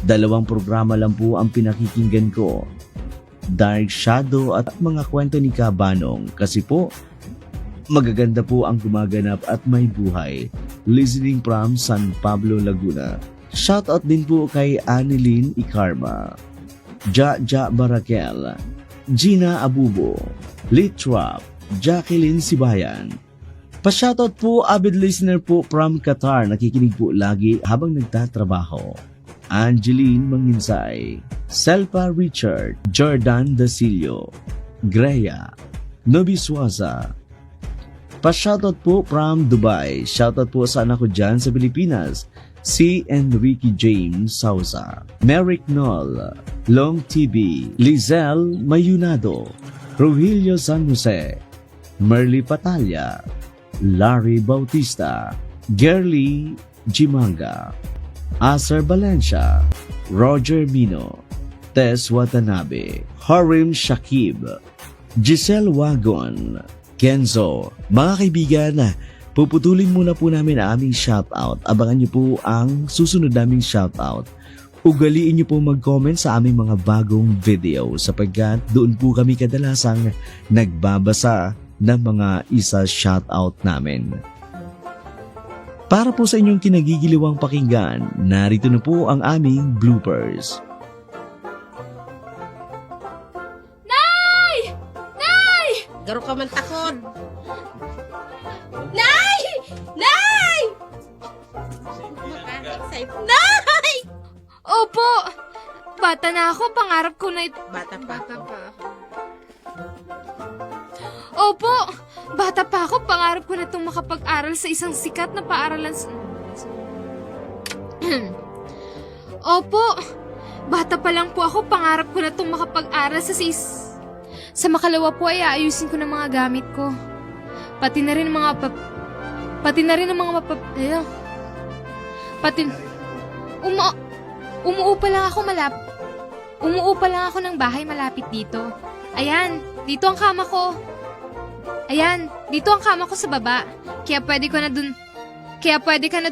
2 programa lang po ang pinakikinggan ko. Dark Shadow at mga kwento ni Kabanong kasi po magaganda po ang gumaganap at may buhay. Listening from San Pablo, Laguna. Shoutout din po kay Annelyn Icarma, Ja Barakel, Gina Abubo, Litrap, Jacqueline Sibayan. Pa-shoutout po, avid listener po from Qatar, nakikinig po lagi habang nagtatrabaho. Angeline Manginsay, Selpa Richard, Jordan Dasilio, Greya, Nobiswaza. Pa-shoutout po from Dubai. Shoutout po sa anak ko dyan sa Pilipinas, si Enrique James Sauza, Merrick Noll, Long TV, Lizelle Mayunado, Rogelio San Jose, Merly Patalya, Larry Bautista, Gerly Jimanga, Acer Valencia, Roger Mino, Tess Watanabe, Harim Shakib, Giselle Wagon, Kenzo. Mga kaibigan, puputulin muna po namin ang aming shoutout. Abangan niyo po ang susunod naming shoutout. Ugaliin niyo po mag-comment sa aming mga bagong video sapagkat doon po kami kadalasang nagbabasa ng mga isa shoutout namin. Para po sa inyong kinagigiliwang pakinggan, narito na po ang aming bloopers. Nay! Nay! Garo ka man takot. Nay! Nay! Nay! Opo! Bata na ako, pangarap ko na ito. Bata pa. Bata pa ako. Opo, bata pa ako, pangarap ko na itong makapag-aral sa isang sikat na paaralan sa... Opo, bata pa lang po ako, pangarap ko na itong makapag-aral sa Sa makalawa po ay aayusin ko ng mga gamit ko. Pati na rin ang mga Umuupa lang ako ng bahay malapit dito. Ayan, dito ang kama ko. Ayan, dito ang kama ko sa baba. Kaya pwede ka na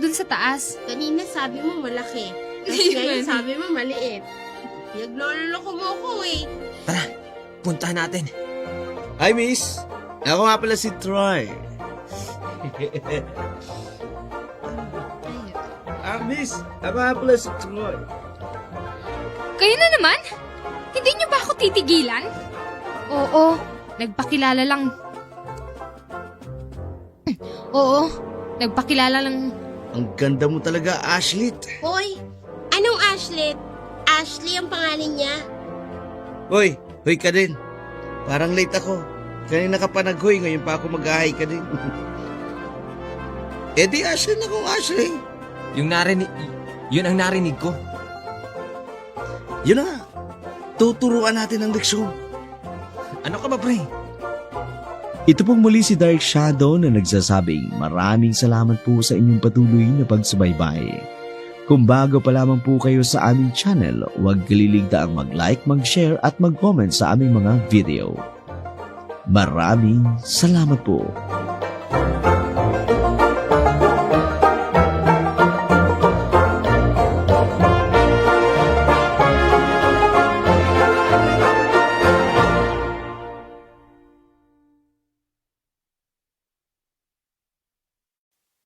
dun sa taas. Kanina sabi mo malaki. Tapos ngayon sabi mo maliit. Nagloloko mo ko eh. Tara, puntahan natin. Hi, miss. Ako nga pala si Troy. Miss. Ako nga pala si Troy. Kayo na naman? Hindi niyo ba ako titigilan? Oo, nagpakilala lang. Oo, nagpakilala lang. Ang ganda mo talaga, Ashlit. Hoy, anong Ashlet? Ashley ang pangalan niya. Hoy ka din. Parang late ako. Kanina ka pa nag-hoy, ngayon pa ako mag-ahay ka din. Di Ashley na kung Ashley. Yun ang narinig ko. Yun na nga. Tuturuan natin ang leksyon. Ano ka ba, pre? Ito pong muli si Dark Shadow na nagsasabing maraming salamat po sa inyong patuloy na pagsubaybay. Kung bago pa lamang po kayo sa aming channel, huwag kaliligtaang mag-like, mag-share at mag-comment sa aming mga video. Maraming salamat po.